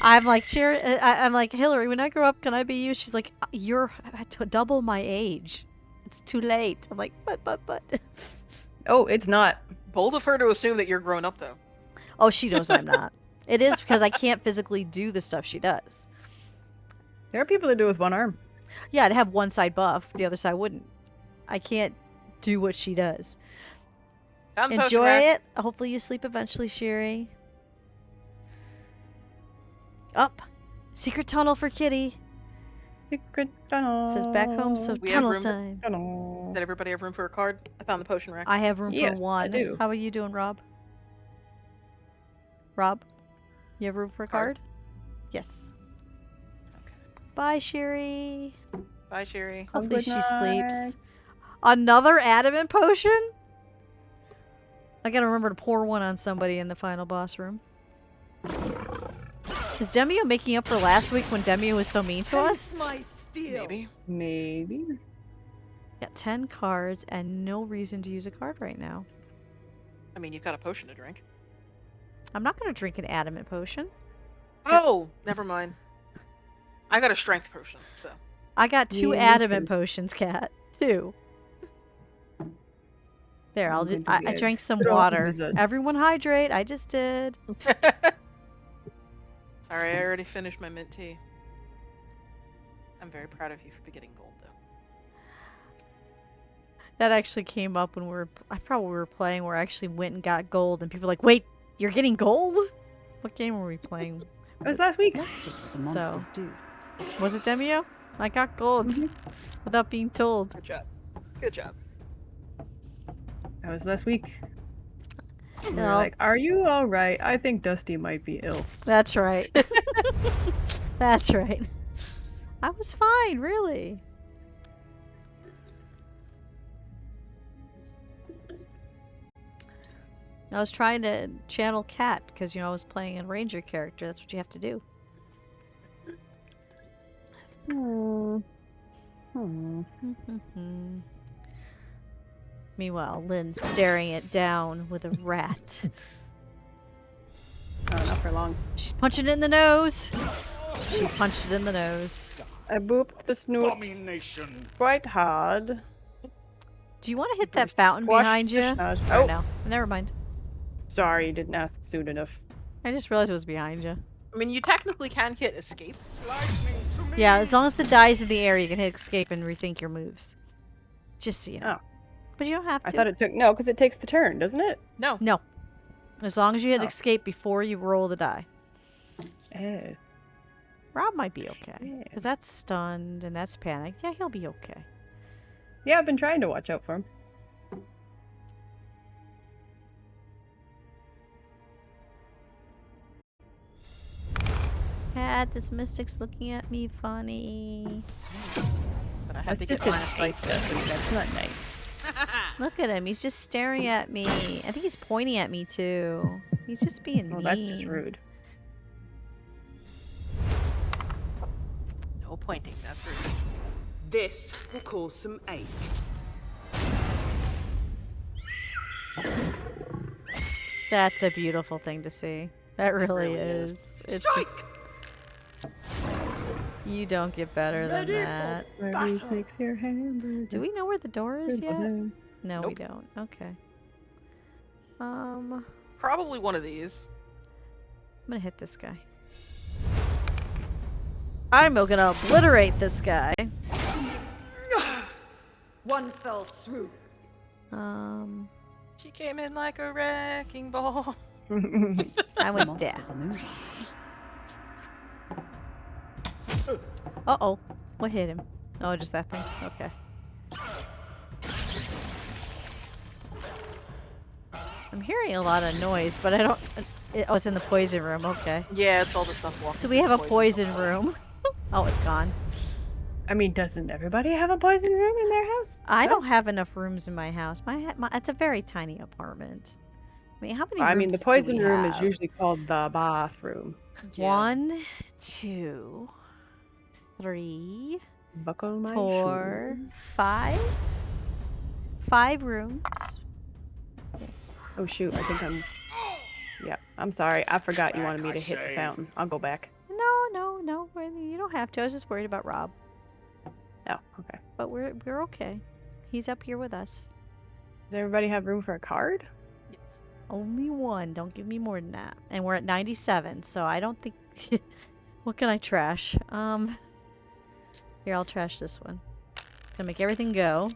I'm like, I'm like, Hillary, when I grow up, can I be you? She's like, you're double my age. It's too late. I'm like, but. Oh, it's not. Bold of her to assume that you're grown up, though. Oh, she knows I'm not. It is because I can't physically do the stuff she does. There are people that do it with one arm. Yeah, I'd have one side buff, the other side wouldn't. I can't do what she does. Found the potion Enjoy rack. it. Hopefully you sleep eventually, Sherry. Up. Secret tunnel for Kitty. Secret tunnel. Says back home, so We have tunnel room- time. Tunnel. Did everybody have room for a card? I found the potion rack. I have room Yes, for I one. do. How are you doing, Rob? Rob? You have room for a Card? card? Yes. Okay. Bye, Sherry. Bye, Sherry. Hopefully good she night. sleeps. Another adamant potion? I gotta remember to pour one on somebody in the final boss room. Is Demio making up for last week when Demio was so mean to us? Taste my steel. Maybe. Maybe. Got 10 cards and no reason to use a card right now. I mean, you've got a potion to drink. I'm not gonna drink an adamant potion. Oh, never mind. I got a strength potion, so. I got 2 Me adamant too. potions, Cat. 2. There, I'll I'm just, going to I be drank a some strong water. wizard. Everyone hydrate. I just did. Sorry, I already finished my mint tea. I'm very proud of you for getting gold, though. That actually came up when I forgot what we were playing, where I actually went and got gold, and people were like, wait, you're getting gold? What game were we playing? It was last week. That's what the So- monsters do. Was it Demio? I got gold without being told. Good job. Good job. That was last week. We were No. like, are you alright? I think Dusty might be ill. That's right. That's right. I was fine, really. I was trying to channel Cat because, you know, I was playing a ranger character. That's what you have to do. Meanwhile, Lynn's staring it down with a rat. Oh, not for long. She's punching it in the nose. She punched it in the nose. I booped the snoot Abomination. quite hard. Do you want to hit that fountain Squashed behind the you? schnoz. Oh, Oh, no. Never mind. sorry, didn't ask soon enough. I just realized it was behind you. I mean, you technically can hit escape. Lightning to me. Yeah, as long as the die's in the air, you can hit escape and rethink your moves. Just so you know. Oh. But you don't have to. I thought it took no, because it takes the turn, doesn't it? No. No. As long as you hit Oh. escape before you roll the die. Eh. Rob might be okay. Yeah. Because that's stunned and that's panicked. Yeah, he'll be okay. Yeah, I've been trying to watch out for him. Cat, this mystic's looking at me funny. But I had That's to just get his minus face, 8. Dusty. That's not nice. Look at him. He's just staring at me. I think he's pointing at me too. He's just being Well, mean. that's just rude. No pointing, that's rude. This will cause some ache. That's a beautiful thing to see. That really, really is. is. It's Strike! just. You don't get better than Ready for that. Where he takes your hamburger. Do we know where the door is Good yet? one. No, we Nope. don't. Okay. Probably one of these. I'm gonna hit this guy. I'm gonna obliterate this guy. One fell swoop. She came in like a wrecking ball. I The went there. monsters are moving. Uh-oh. What hit him? Oh, just that thing. Okay. I'm hearing a lot of noise, but I don't... Oh, it's in the poison room. Okay. Yeah, it's all the stuff walking. So we have a poison room. Oh, it's gone. I mean, doesn't everybody have a poison room in their house? I No? don't have enough rooms in my house. It's a very tiny apartment. I mean, how many I mean, the rooms do poison we room is have? usually called the bathroom. Yeah. 1, 2, 3, Buckle my 4, shoe. 5. 5 rooms. Oh shoot, I think I'm... Yeah, I'm sorry. I forgot you wanted me to hit the say. fountain. I'll go back. No. You don't have to. I was just worried about Rob. Oh, okay. But we're okay. He's up here with us. Does everybody have room for a card? Only one. Don't give me more than that. And we're at 97, so I don't think... What can I trash? Here, I'll trash this one. It's gonna make everything go.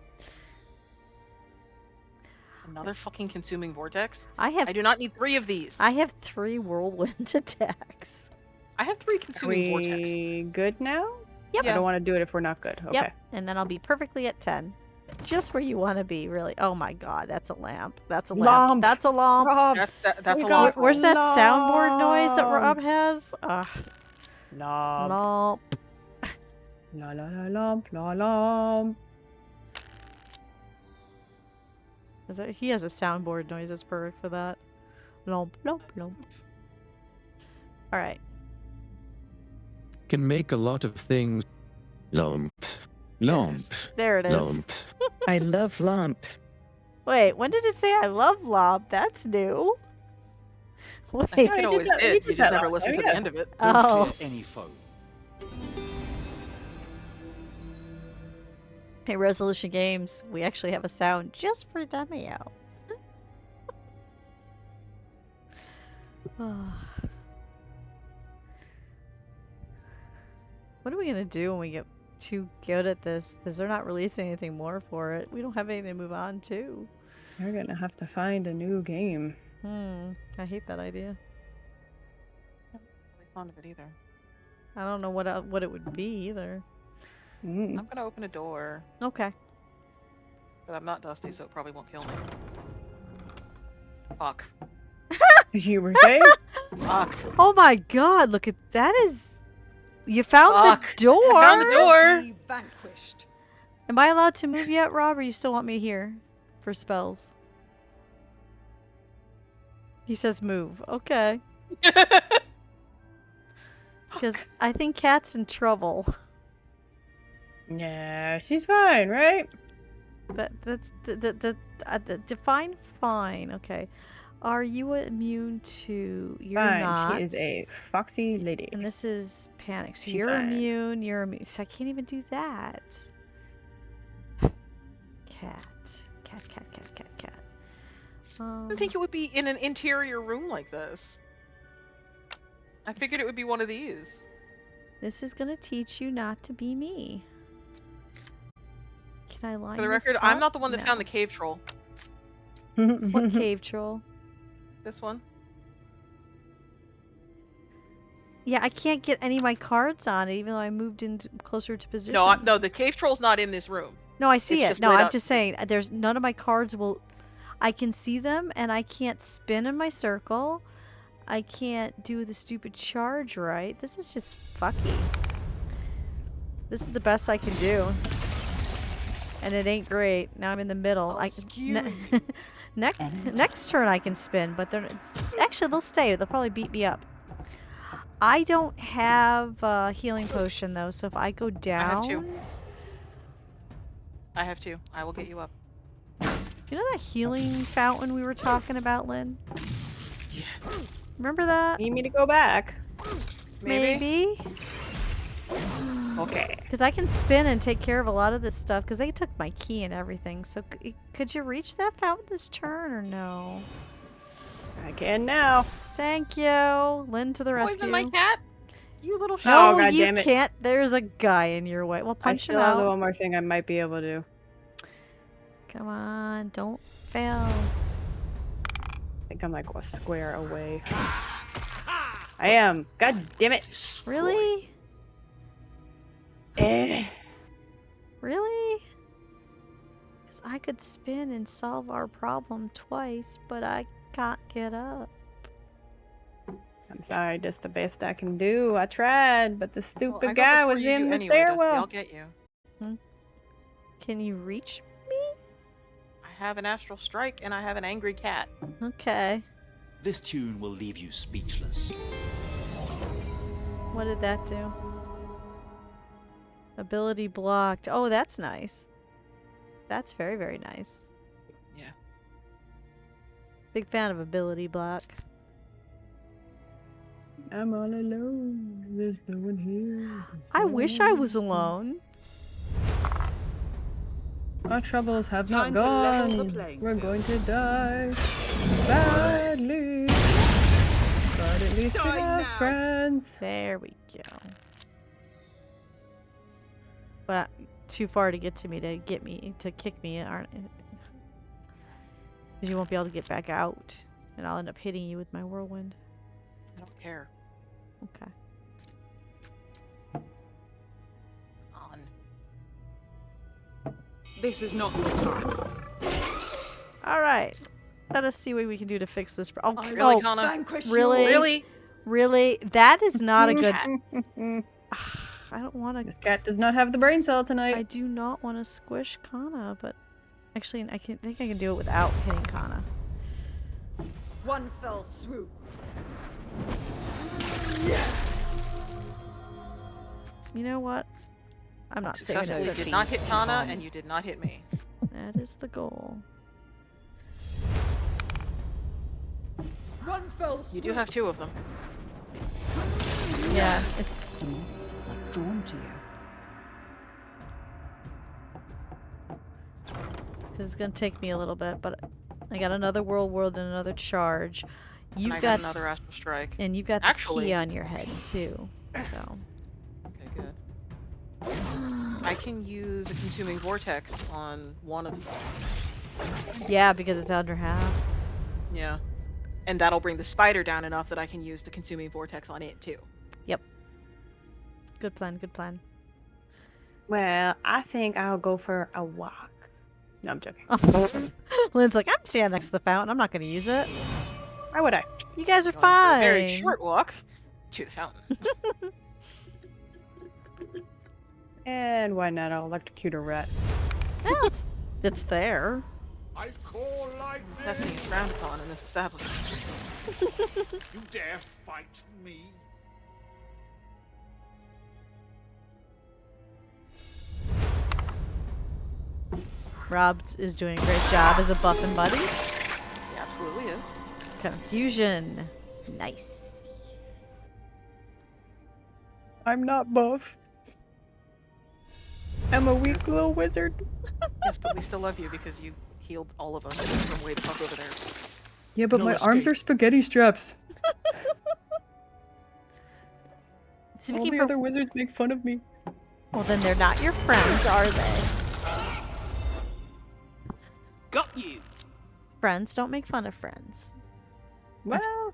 Another fucking consuming vortex? I I have do not need 3 of these. I have 3 whirlwind attacks. I have 3 Are consuming vortex. we good now? Yep. I don't want to do it if we're not good. Okay. Yep. And then I'll be perfectly at 10. Just where you want to be, really. Oh my god, that's a lamp. That's a lamp. Lomp. That's a lamp. Rob, That's we a got lot. Where's that soundboard noise that Lomp. Rob has? Lomp. Lomp. La la la lomp, la lomp. He has a soundboard noise that's perfect for that. Lomp, lomp, lomp. Alright. Can make a lot of things. Lump. Lump. There it is. Lump. I love lump. Wait, when did it say I love Lomp? That's new. I think Wait. it always that- we did. did You that just never last listened to time, the yeah. end of it. Don't Oh. fear any foe. Hey, Resolution Games, we actually have a sound just for Demio. What are we gonna do when we get too good at this? Because they're not releasing anything more for it. We don't have anything to move on to. You're gonna have to find a new game. I hate that idea. I'm not really fond of it either. I don't know what it would be either. Mm. I'm gonna open a door, Okay. but I'm not Dusty, so it probably won't kill me. Fuck. You were saying? Fuck. Oh my god, look at that is... You found Fuck. the door! I found the door! Be vanquished. Am I allowed to move yet, Rob, or you still want me here for spells? He says move. Okay. Because I think Cat's in trouble. Yeah, she's fine, right? That's the define fine. Okay. Are you immune to... You're Fine. not. She is a foxy lady. And this is panic. So She's you're fine. immune. You're immune. So I can't even do that. Cat. I didn't think it would be in an interior room like this. I figured it would be one of these. This is gonna teach you not to be me. Can I line For the this record, I'm up? not the one that No. found the cave troll. What cave troll? This one. Yeah, I can't get any of my cards on it, even though I moved in closer to position. No, the cave troll's not in this room. No, I see it's it. just No, lit I'm up. just saying. There's none of my cards will. I can see them, and I can't spin in my circle. I can't do the stupid charge right. This is just fucky. This is the best I can do, and it ain't great. Now I'm in the middle. Next turn I can spin, but they're actually they'll stay. They'll probably beat me up. I don't have a healing potion though, so if I go down, I have two. I will get you up. you know that healing fountain we were talking about, Lynn? Yeah. Remember that? Need me to go back? Maybe. Okay. Because I can spin and take care of a lot of this stuff. Because they took my key and everything. So could you reach that fountain this turn or no? I can now. Thank you, Lynn, to the rescue. Poison my cat? You little shit. No, Oh, God you damn it. can't. There's a guy in your way. Well, I punch still him have out. the one more thing I might be able to do. Come on, don't fail. I think I'm like a square away. I am. God damn it. Really? Eh. Really? Because I could spin and solve our problem twice, but I can't get up. I'm sorry, just the best I can do. I tried, but the Well, stupid I go guy before was you in do the anyway, Dusty. stairwell. I'll get you. Can you reach me? I have an astral strike and I have an angry cat. Okay. This tune will leave you speechless. What did that do? Ability blocked. Oh, that's nice. That's very, very nice. Yeah. Big fan of ability block. I'm all alone. There's no one here. I wish I was alone. Our troubles have Time not to level the gone. playing We're field. going to die badly. But at least we Die have now. friends. There we go. But too far to get to me to get me to kick me, aren't it? Because you won't be able to get back out. And I'll end up hitting you with my whirlwind. I don't care. Okay. On. This is not your time. Alright. Let us see what we can do to fix this. Oh, I Really, oh, Kana? vanquish really? you. Really? really? That is not a good... This I don't want to... cat does not have the brain cell I tonight. do not want to squish Kana, but... Actually, I think I can do it without hitting Kana. One fell swoop. You know what? I'm not saying no Successfully to did not these. hit Kana, and you did not hit me. That is the goal. One fell swoop. You do have 2 of them. Yeah, it's... The monsters are drawn to you. This is gonna take me a little bit, but I got another world and another charge. And You've I got another astral strike. and you've got the Actually- key on your head too. So Okay, good. I can use a consuming vortex on one of them. yeah, because it's under half. Yeah. And that'll bring the spider down enough that I can use the consuming vortex on it too. Good plan. Good plan. Well, I think I'll go for a walk. No, I'm joking. Lynn's like, I'm standing next to the fountain. I'm not gonna use it. Why would I? You guys are Going for a fine. very short walk to the fountain. And why not? I'll electrocute a rat. Well, it's there. I call like Destiny this. is frowned upon in this establishment. You dare fight me? Rob is doing a great job as a buffing buddy. He absolutely is. Confusion. Nice. I'm not buff. I'm a weak little wizard. Yes, but we still love you because you healed all of us from way the fuck over there. Yeah, but No my arms escape. are spaghetti straps. All Speaking the for, other wizards make fun of me. well, then they're not your friends, are they? Got you. Friends don't make fun of friends. Well,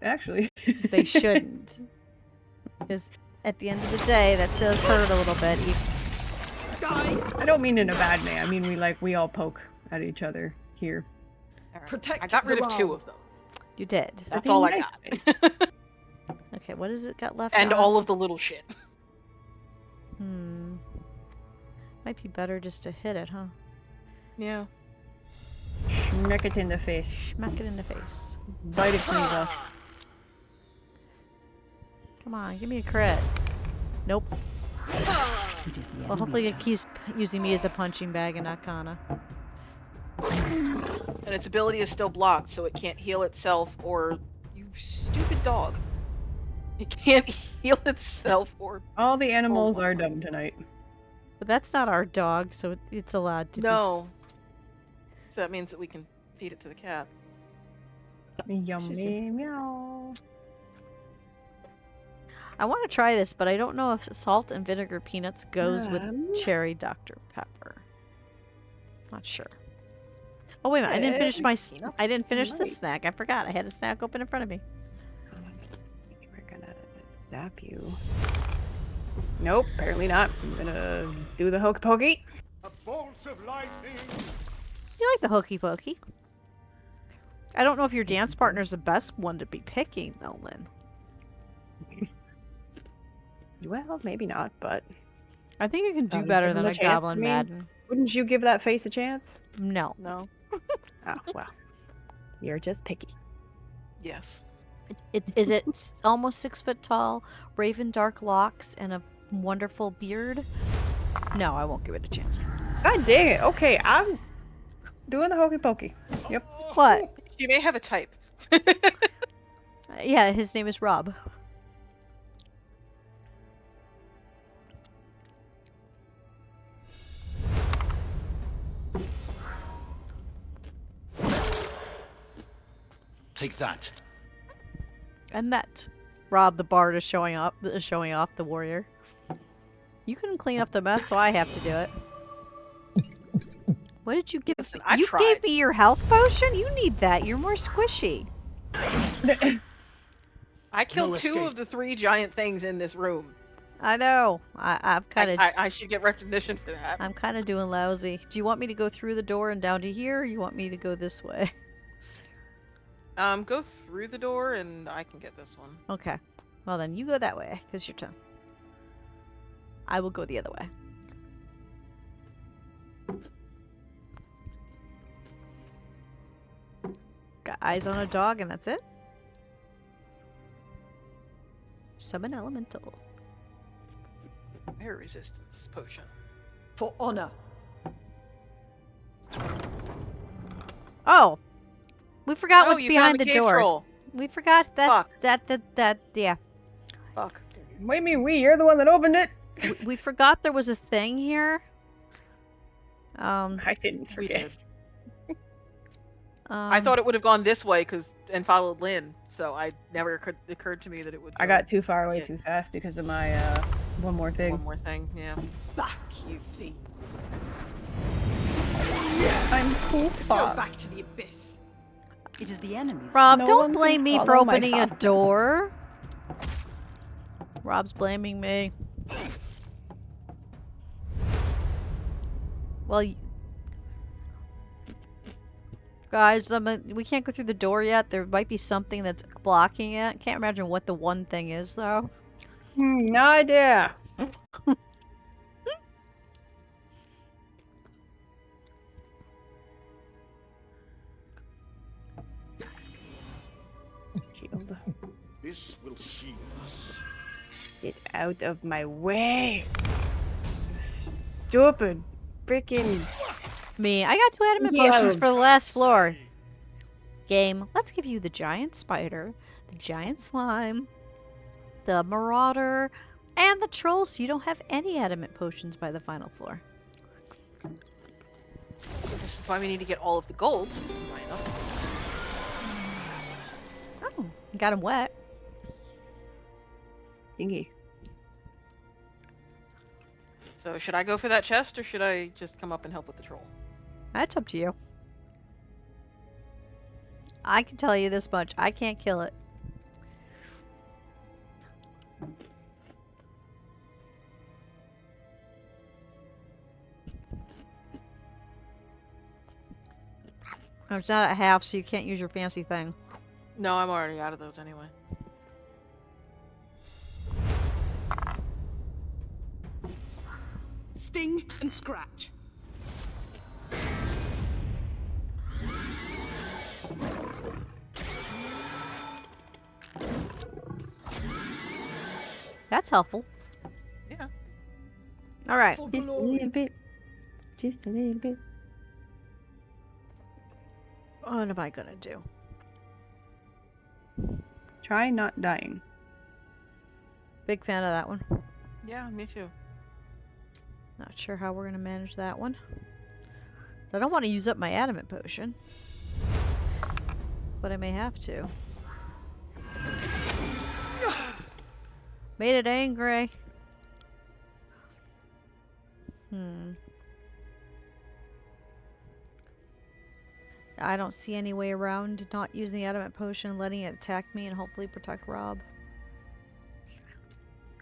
actually. They shouldn't. Because at the end of the day, that does hurt a little bit. I don't mean in a bad way. I mean we all poke at each other here. All right. Protect I got rid the of 2 realm. of them. You did. That's That'd all be I nice. got. Okay, what has it got left? And on? all of the little shit. Might be better just to hit it, huh? Yeah. Schmeck it in the face. Smack it in the face. Bite it clean off. Come on, give me a crit. Nope. It is the Well, hopefully it enemy's keeps using me as a punching bag and not Kana. And its ability is still blocked, so it can't heal itself or... You stupid dog. It can't heal itself or... All the animals Oh. are dumb tonight. But that's not our dog, so it's allowed to No. So that means that we can feed it to the cat. Yummy meow. I want to try this, but I don't know if salt and vinegar peanuts goes with cherry Dr. Pepper. Not sure. Oh wait a minute! I didn't finish my. Peanuts? I didn't finish this Right. snack. I forgot. I had a snack open in front of me. We're gonna zap you. Nope, apparently not. I'm gonna do the hokey pokey. A bolt of lightning. You like the hokey pokey? I don't know if your dance partner's the best one to be picking, though, Lynn. Well, maybe not, but I think you can do Gotta better give him than a a chance, Goblin I mean. Madden. wouldn't you give that face a chance? No. No. Oh, well. You're just picky. Yes. Is it almost 6 foot tall, raven dark locks, and a wonderful beard? No, I won't give it a chance. God dang it. Okay, I'm doing the hokey pokey. Yep. What? She may have a type. Yeah, his name is Rob. Take that. And that Rob the bard is showing off the warrior. You couldn't clean up the mess, so I have to do it. What did you give Listen, me? I You tried. gave me your health potion? You need that. You're more squishy. I killed No 2 escape. of the 3 giant things in this room. I know. I'm kind of I should get recognition for that. I'm kind of doing lousy. Do you want me to go through the door and down to here, or you want me to go this way? Go through the door and I can get this one. Okay. Well, then you go that way, because your turn. I will go the other way. Got eyes on a dog, and that's it. Summon elemental. Fire resistance potion. For honor. Oh! We forgot Oh, what's you behind found the the cave door. troll. We forgot Fuck. yeah. Fuck. What do you mean we? You're the one that opened it. We forgot there was a thing here. I didn't We forget. did. I thought it would have gone this way and followed Lynn, so I never occurred to me that it would. I go got too far away Yeah. too fast because of my one more thing. One more thing, yeah. Back, you fiends. I'm too Go fast. back to the abyss. It is the enemy's Rob, No don't one can blame me for follow my opening a fastness. door. Rob's blaming me. Well, guys, we can't go through the door yet. There might be something that's blocking it. Can't imagine what the one thing is, though. No idea. Shield. This will shield us. Get out of my way. Stupid freaking. Me, I got 2 adamant Yeah. potions for the last floor. Game, let's give you the giant spider, the giant slime, the marauder, and the troll, so you don't have any adamant potions by the final floor. So this is why we need to get all of the gold. Line up. Oh, got him wet. Thingy. So should I go for that chest, or should I just come up and help with the troll? That's up to you. I can tell you this much. I can't kill it. Oh, it's not at half, so you can't use your fancy thing. No, I'm already out of those anyway. Sting and scratch. That's helpful. Yeah. All right. For Just a glory. little bit. Just a little bit. What am I gonna do? Try not dying. Big fan of that one. Yeah, me too. Not sure how we're gonna manage that one. So I don't want to use up my adamant potion, but I may have to. Made it angry. I don't see any way around not using the adamant potion, letting it attack me, and hopefully protect Rob.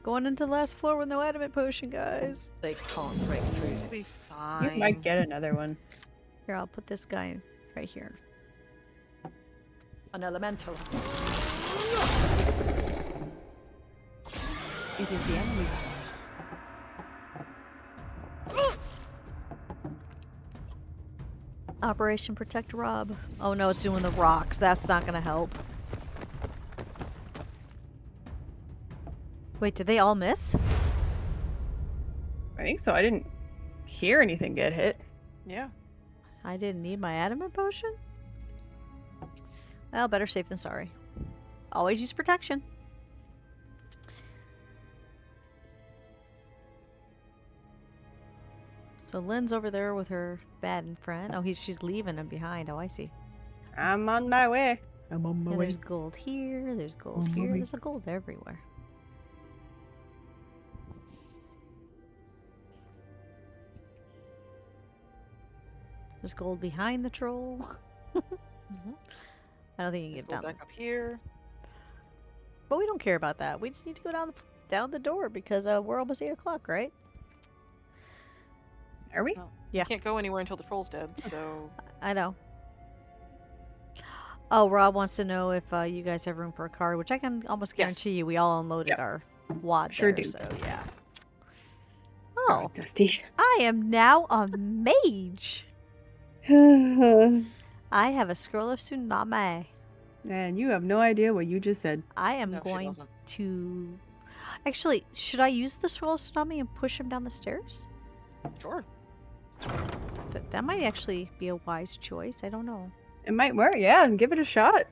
Going into the last floor with no adamant potion, guys. They can't break through It'll be this. fine. You might get another one. Here, I'll put this guy in right here. An elemental. It is the enemy's Operation Protect Rob. Oh no, it's doing the rocks. That's not gonna help. Wait, did they all miss? I think so. I didn't hear anything get hit. Yeah. I didn't need my adamant potion? Well, better safe than sorry. Always use protection. So Lynn's over there with her bad friend. Oh, she's leaving him behind. Oh, I see. I'm on my way. I'm on my And way. there's gold here. There's gold On my here. way. There's a gold everywhere. There's gold behind the troll. I don't think you can get Go down. back up here. But we don't care about that. We just need to go down the door because we're almost 8 o'clock, right? Are we? No, Yeah. You can't go anywhere until the troll's dead, so... I know. Oh, Rob wants to know if you guys have room for a card, which I can almost Yes. guarantee you. We all unloaded Yep. our wad Sure there, do. so yeah. Oh, Oh, Dusty. I am now a mage. And I have a scroll of tsunami. you have no idea what you just said. I am No, she going doesn't. to... Actually, should I use the scroll of tsunami and push him down the stairs? Sure. That might actually be a wise choice. I don't know. It might work, yeah, and give it a shot.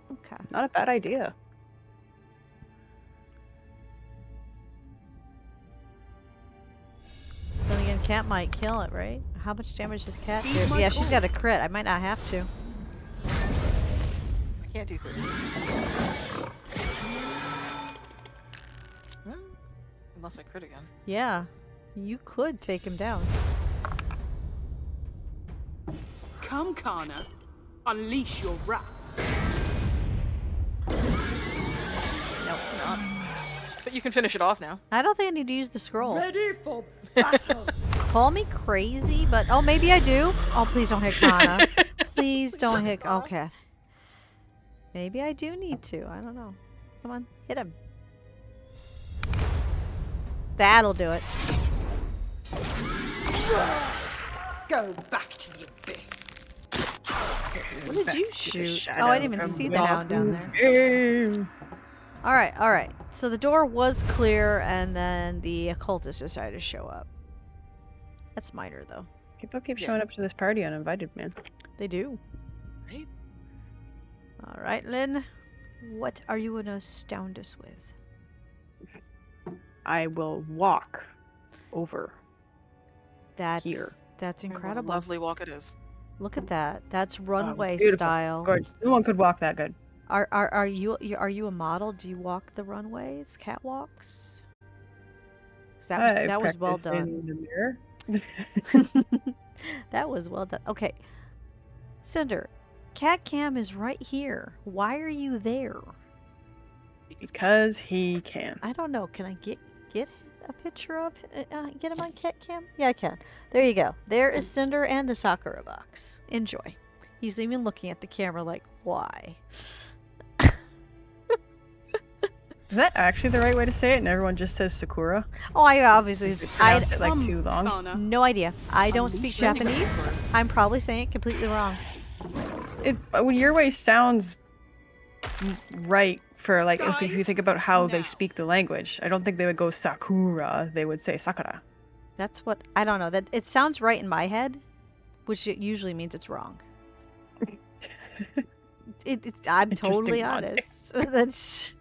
Okay. Not a bad idea. Then again, Cat might kill it, right? How much damage does Cat do? He's my Yeah, she's call. got a crit. I might not have to. I can't do 30. Unless I crit again. Yeah, you could take him down. Come, Kana. Unleash your wrath. Nope, not. But you can finish it off now. I don't think I need to use the scroll. Ready for battle. Call me crazy, but oh, maybe I do. Oh, please don't hit Kana. Please don't hit. Okay. Maybe I do need to. I don't know. Come on, hit him. That'll do it. Go back to the abyss. What did you shoot? shadow Oh, I didn't even from see the hound down there. Game. All right, all right. So the door was clear, and then the occultist decided to show up. That's minor, though. People keep Yeah. showing up to this party uninvited, man. They do. Right? All right, Lynn. What are you gonna astound us with? I will walk over. That's Here. that's What a incredible. lovely walk it is. Look at that. That's Oh, it was runway beautiful. style. Gorgeous. No one could walk that good. Are you a model? Do you walk the runways, catwalks? 'Cause that was well practice done. in the mirror. That was well done. Okay, Cinder, Cat Cam is right here. Why are you there? Because he can. I don't know. Can I get a picture of get him on Cat Cam? Yeah, I can. There you go. There is Cinder and the Sakura box. Enjoy. He's even looking at the camera like, why? Is that actually the right way to say it? And everyone just says Sakura? Oh, I obviously I Pronounce it like too long. Kana. no idea. I don't speak Unleash your Japanese. wrath. I'm probably saying it completely wrong. Well, your way sounds right for like if you think about how they now. speak the language. I don't think they would go Sakura. They would say Sakura. That's what I don't know. That it sounds right in my head, which it usually means it's wrong. I'm totally Interesting logic. honest. That's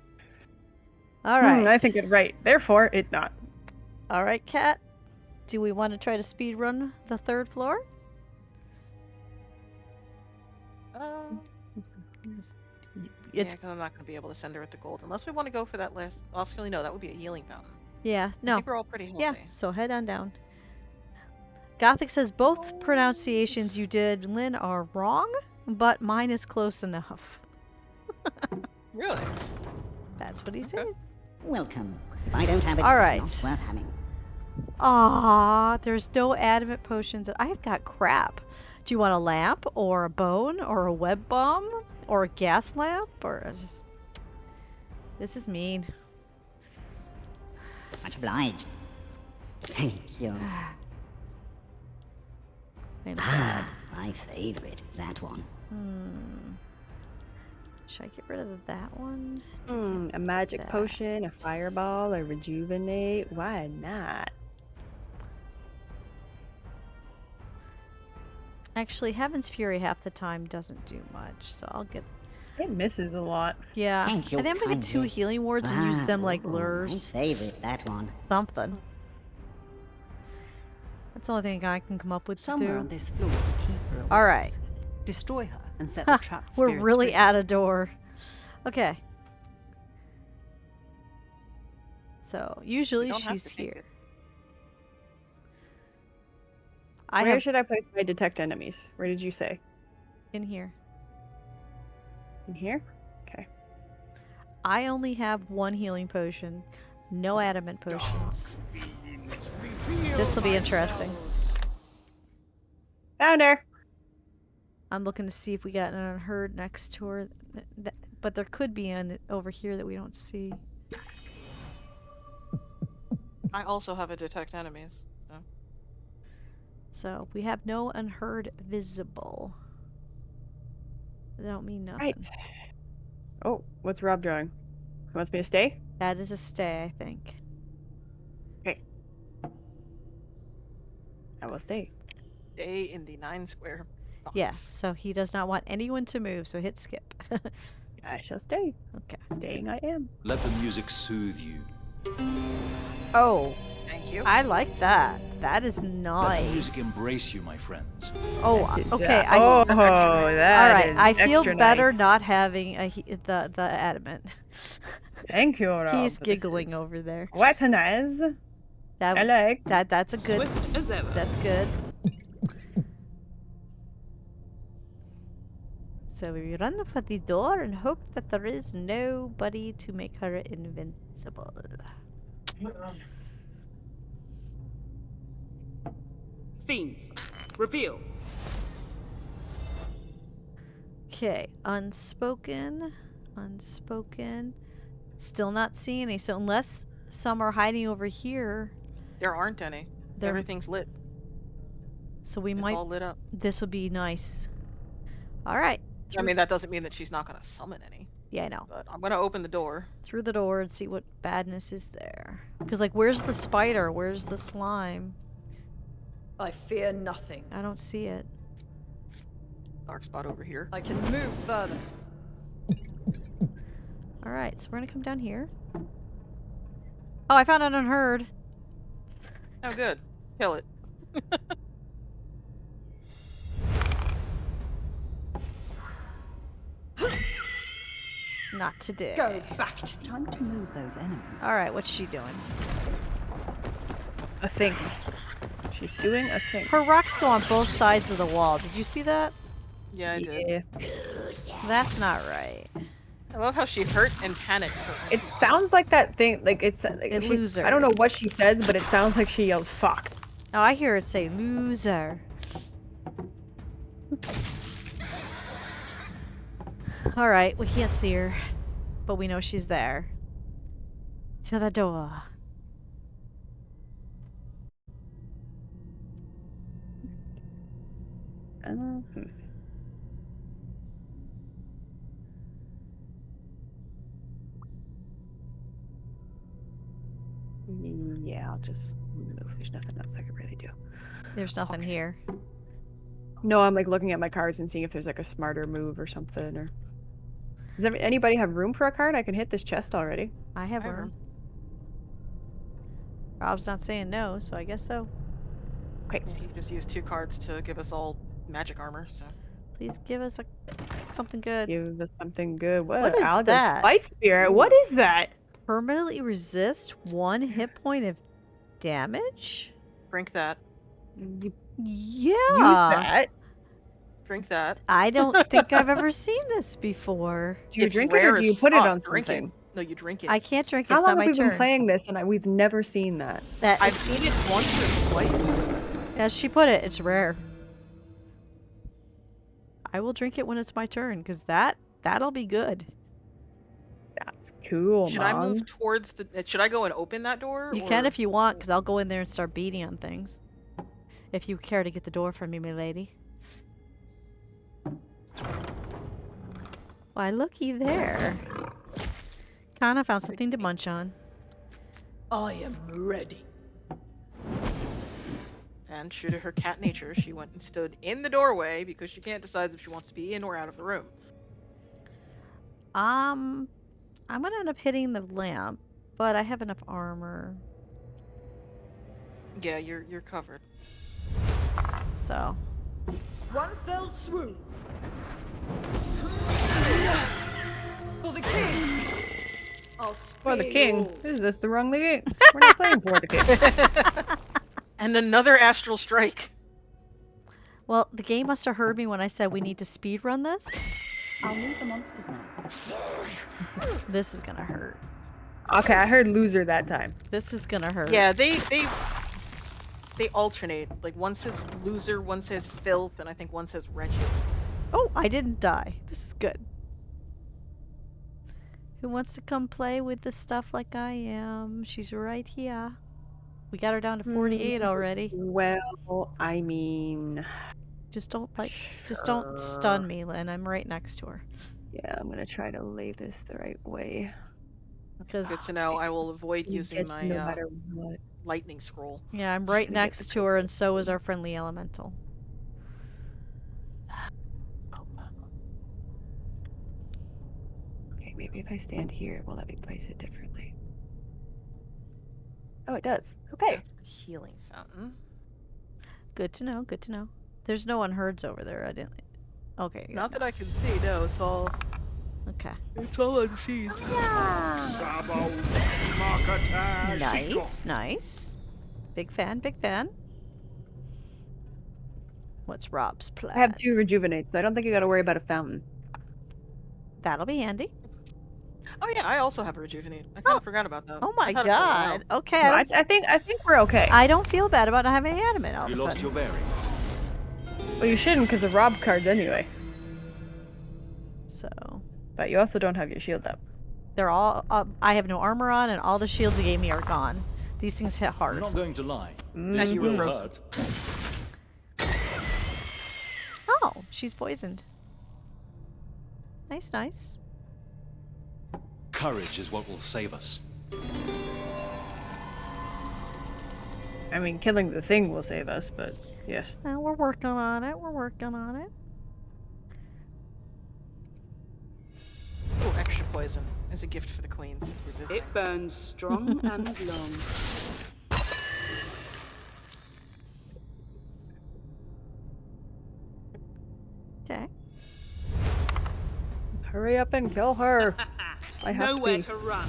all right. I think it right. Therefore, it not. All right, Kat. Do we want to try to speed run the 3rd floor? Yeah, It's because I'm not going to be able to send her at the gold unless we want to go for that last. Actually, no, that would be a healing fountain. yeah, I no. think we're all pretty healthy. Yeah, so head on down. Gothic says both pronunciations you did, Lynn, are wrong, but mine is close enough. Really? That's what he said. Welcome. If I don't have it, All it's right. not worth having. Ah, there's no adamant potions. I've got crap. Do you want a lamp or a bone or a web bomb or a gas lamp or just... This is mean. Much obliged. Thank you. I'm sad. My favorite, that one. Should I get rid of that one? A magic that. potion, a fireball, a rejuvenate. Why not? Actually, Heaven's Fury half the time doesn't do much, so I'll get... It misses a lot. Yeah, Thank you I think I'm gonna get 2 kindly. healing wards and use them like Wow, lures. My favorite, that one. Something. That's the only thing I can come up with Somewhere to on do. this floor, the keeper All awaits. right. Destroy her and set the trapped We're spirits really free. at a door. Okay. So, usually don't have she's to take here. it. I Where have should I place my detect enemies? Where did you say? in here. In here? Okay. I only have 1 healing potion. No adamant potions. This will be interesting. Found her! I'm looking to see if we got an unheard next to her. But there could be an over here that we don't see. I also have a detect enemies. So. So we have no unheard visible. That don't mean nothing. Right. Oh, what's Rob drawing? He wants me to stay? That is a stay, I think. Okay. I will stay. Stay in the 9 square box. Yeah, so he does not want anyone to move, so hit skip. I shall stay. Okay. Staying I am. Let the music soothe you. Oh, Thank you. I like that. That is Let nice. the music embrace you, my friends. Oh, That is, okay. oh, All that right. is I feel extra better nice. not having the adamant. Thank you, Rob. He's This giggling is over there. Quite nice. That I like. that's a good. Swift as ever. That's good. So we run for the door and hope that there is nobody to make her invincible. Fiends. Reveal. Okay, unspoken, unspoken. Still not seeing any. So unless some are hiding over here, There aren't any. There- Everything's lit. so we It's might. all lit up. This would be nice. All right. I mean, that doesn't mean that she's not going to summon any. Yeah, I know. But I'm going to open the door. Through the door and see what badness is there. Because, like, where's the spider? Where's the slime? I fear nothing. I don't see it. Dark spot over here. I can move further. All right, so we're gonna come down here. Oh, I found an unheard. Oh, good. Kill it. Not today. Go back to Time to move those enemies. All right, what's she doing? A thing. She's doing a thing. Her rocks go on both sides of the wall. Did you see that? Yeah, I did. Yeah. That's not right. I love how she hurt and panicked. It sounds like that thing. Like it's. Like It she, loser. I don't know what she says, but it sounds like she yells "fuck." Oh, I hear it say loser. All right, we can't see her, but we know she's there. To the door. Yeah, I'll just move. There's nothing else I could really do. There's nothing here. No, I'm like looking at my cards and seeing if there's like a smarter move or something. Or does anybody have room for a card? I can hit this chest already. I have I have room. Rob's not saying no, so I guess so. Okay. Yeah, he just used 2 cards to give us all magic armor, so. Please give us something good. Give us something good. What is Alga's that? Fight Spirit. What is that? Permanently resist 1 hit point of damage? Drink that. You Yeah. use that. Drink that. I don't think I've ever seen this before. Do you It's drink it or rare do as you put it fuck. on Drink it. something? No, you drink it. I can't drink it. How It's not long my have we turn. been playing this and we've never seen that? That I've seen it once or twice. as she put it, it's rare. I will drink it when it's my turn, because that'll be good. That's cool, Should I Mom. move towards the... Should I go and open that door? You can if you want, because I'll go in there and start beating on things. If you care to get the door from me, my lady. Why, looky there. Kana found something to munch on. I am ready. And true to her cat nature, she went and stood in the doorway because she can't decide if she wants to be in or out of the room. I'm gonna end up hitting the lamp, but I have enough armor, Yeah, you're covered. so. One fell swoop. For the king. I'll For the spare king. you all. Is this the wrong game? We're not playing for the king. And another astral strike. Well, the game must have heard me when I said we need to speed run this. I'll leave the monsters now. This is gonna hurt. Okay, I heard loser that time. This is gonna hurt. Yeah, they alternate. Like one says loser, one says filth, and I think one says wretched. Oh, I didn't die. This is good. Who wants to come play with this stuff like I am? She's right here. We got her down to 48 already. Well, I mean, Just don't don't stun me, Lynn. I'm right next to her. yeah, I'm gonna try to lay this the right way. Because Good to know. I will avoid You using get my no matter what. lightning scroll. yeah, I'm Just right gonna get next the to her, and so is our friendly elemental. Okay, maybe if I stand here, will let me place it differently? Oh, it does. Okay. That's the healing fountain. Good to know. Good to know. There's no unheards over there. I didn't. Okay. yeah, Not that I can see. No, it's all Okay. unseen. Sabo Markata Nice. Nice. Big fan. Big fan. What's Rob's plan? I have 2 rejuvenates, so I don't think you gotta worry about a fountain. That'll be handy. Oh yeah, I also have a rejuvenate. I kind of forgot about that. Oh my I've had it for a while. god. Okay. No, I don't, I think we're okay. I don't feel bad about not having any animate all You of a lost sudden. your bearing. Well, you shouldn't because of Rob cards anyway. So But you also don't have your shield up. they're all. I have no armor on, and all the shields he gave me are gone. These things hit I'm hard. not going to lie. Mm. This And you were will frozen. hurt. Oh, she's poisoned. Nice, nice. Courage is what will save us. I mean, killing the thing will save us, but yes. We're working on it. We're working on it. Oh, extra poison as a gift for the queen since we're visiting. It burns strong and long. Okay. Hurry up and kill her. I have Nowhere to. to run.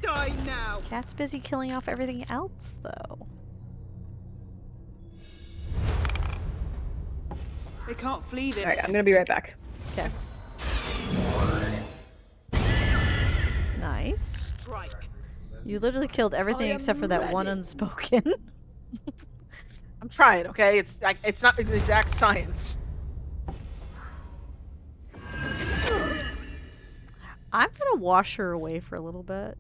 Die now. Cat's busy killing off everything else, though. They can't flee this. Alright, I'm gonna be right back. Okay. Nice. Strike. You literally killed everything I am except for that one ready. unspoken. I'm trying, okay? It's like it's not an exact science. I'm gonna wash her away for a little bit.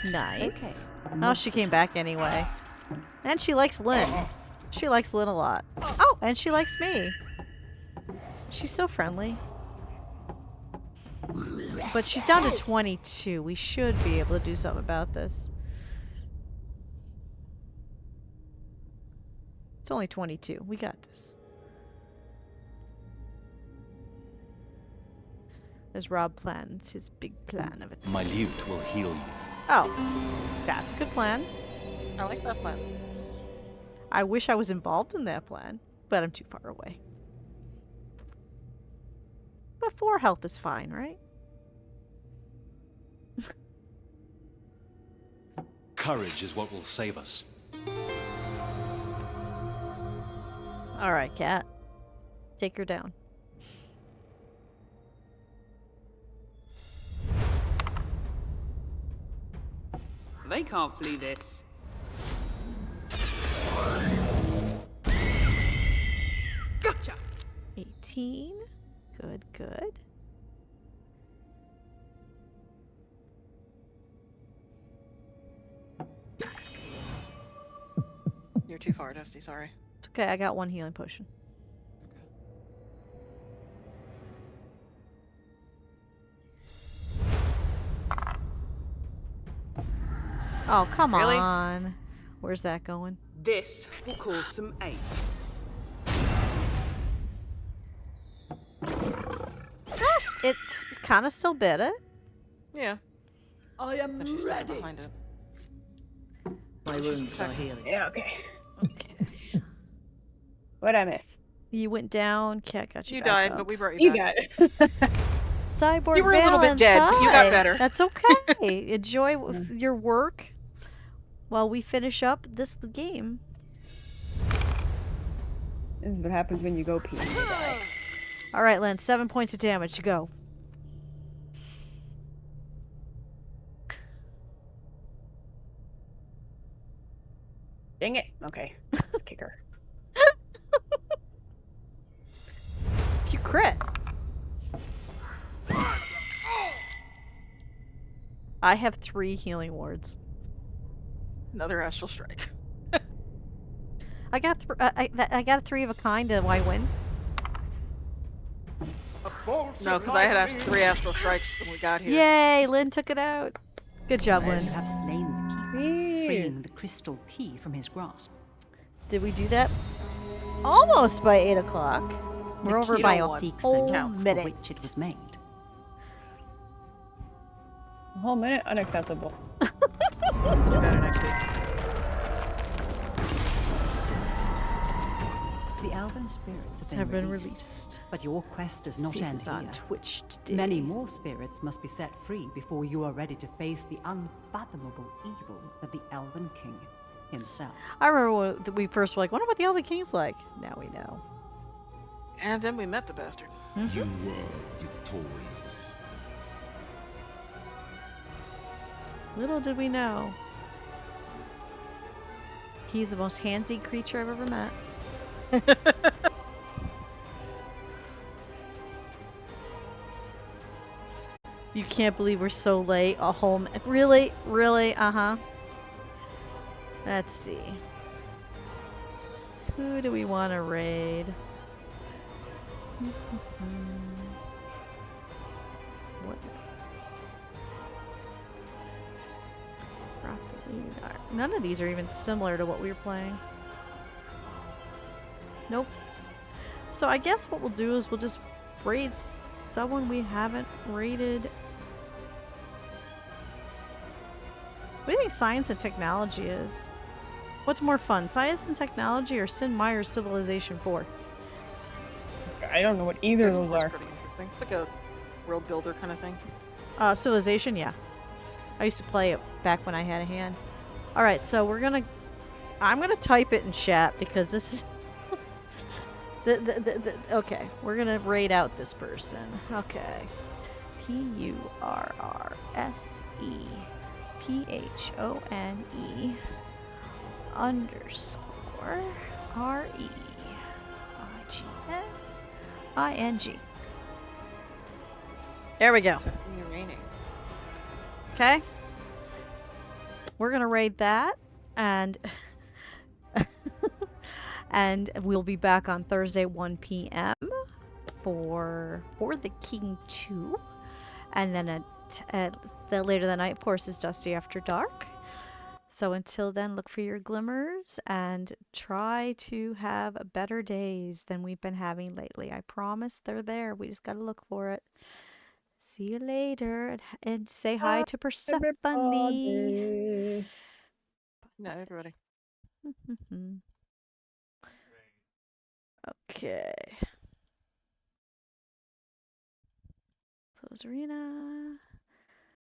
Nice. Oh, she came back anyway. And she likes Lynn. She likes Lynn a lot. Oh, and she likes me. She's so friendly. But she's down to 22. We should be able to do something about this. It's only 22. We got this. As Rob plans his big plan of attack. My lute will heal you. Oh, that's a good plan. I like that plan. I wish I was involved in that plan, but I'm too far away. But 4 health is fine, right? Courage is what will save us. All right, cat. Take her down. They can't flee this. Gotcha. 18. Good, good. You're too far, Dusty. Sorry. It's okay. I got 1 healing potion. Oh, come Really? on. Where's that going? This will cause some ache. Gosh, it's kind of still better. Yeah. I am But she's still ready. behind it. My wounds are healing. Yeah, okay. Okay. What'd I miss? You went down. Cat got you, You back died, up. but we brought you You back. got it. Cyborg You were a little bit Valence, dead, but you got hi. better. That's okay. Enjoy your work while we finish up the game. This is what happens when you go pee and you die. All right, Len. 7 points of damage to go. Dang it. Okay. Just kick her. You crit. I have 3 healing wards. Another astral strike. I got I got a 3 of a kind. Do I win? No, because I had 3 astral strikes when we got here. Yay! Lynn took it out. Good job, Lynn. You have slain the keeper, freeing the crystal key from his grasp. Did we do that? Almost by 8 o'clock. We're over key by don't a want Seeks whole the knot for minute. which it was made. A whole minute? Unacceptable. Let's do better next week. The elven spirits Have been released. but your quest does not See end who's on here. Twitch today. Many more spirits must be set free before you are ready to face the unfathomable evil of the Elven King himself. I remember when we first were like, wonder what the Elven King's like. Now we know. And then we met the bastard. You were victorious. Little did we know. He's the most handsy creature I've ever met. You can't believe we're so late. A whole really, really, Let's see. Who do we want to raid? What? None of these are even similar to what we were playing. Nope. So I guess what we'll do is we'll just raid someone we haven't raided. What do you think science and technology is? What's more fun, science and technology or Sid Meier's Civilization 4? I don't know what either of those That's are. pretty interesting. It's like a world builder kind of thing. Civilization, yeah. I used to play it back when I had a hand. Alright, so I'm gonna type it in chat because this is okay, we're gonna raid out this person. Okay. PURRSEPHONE underscore REIGNING. There we go. Okay. We're gonna raid that, and and we'll be back on Thursday 1 p.m. for the King 2, and then later that night, of course, is Dusty After Dark. So until then, look for your glimmers and try to have better days than we've been having lately. I promise they're there. We just gotta look for it. See you later, and say hi to Persephone. Everybody. No, everybody. Okay. Close arena.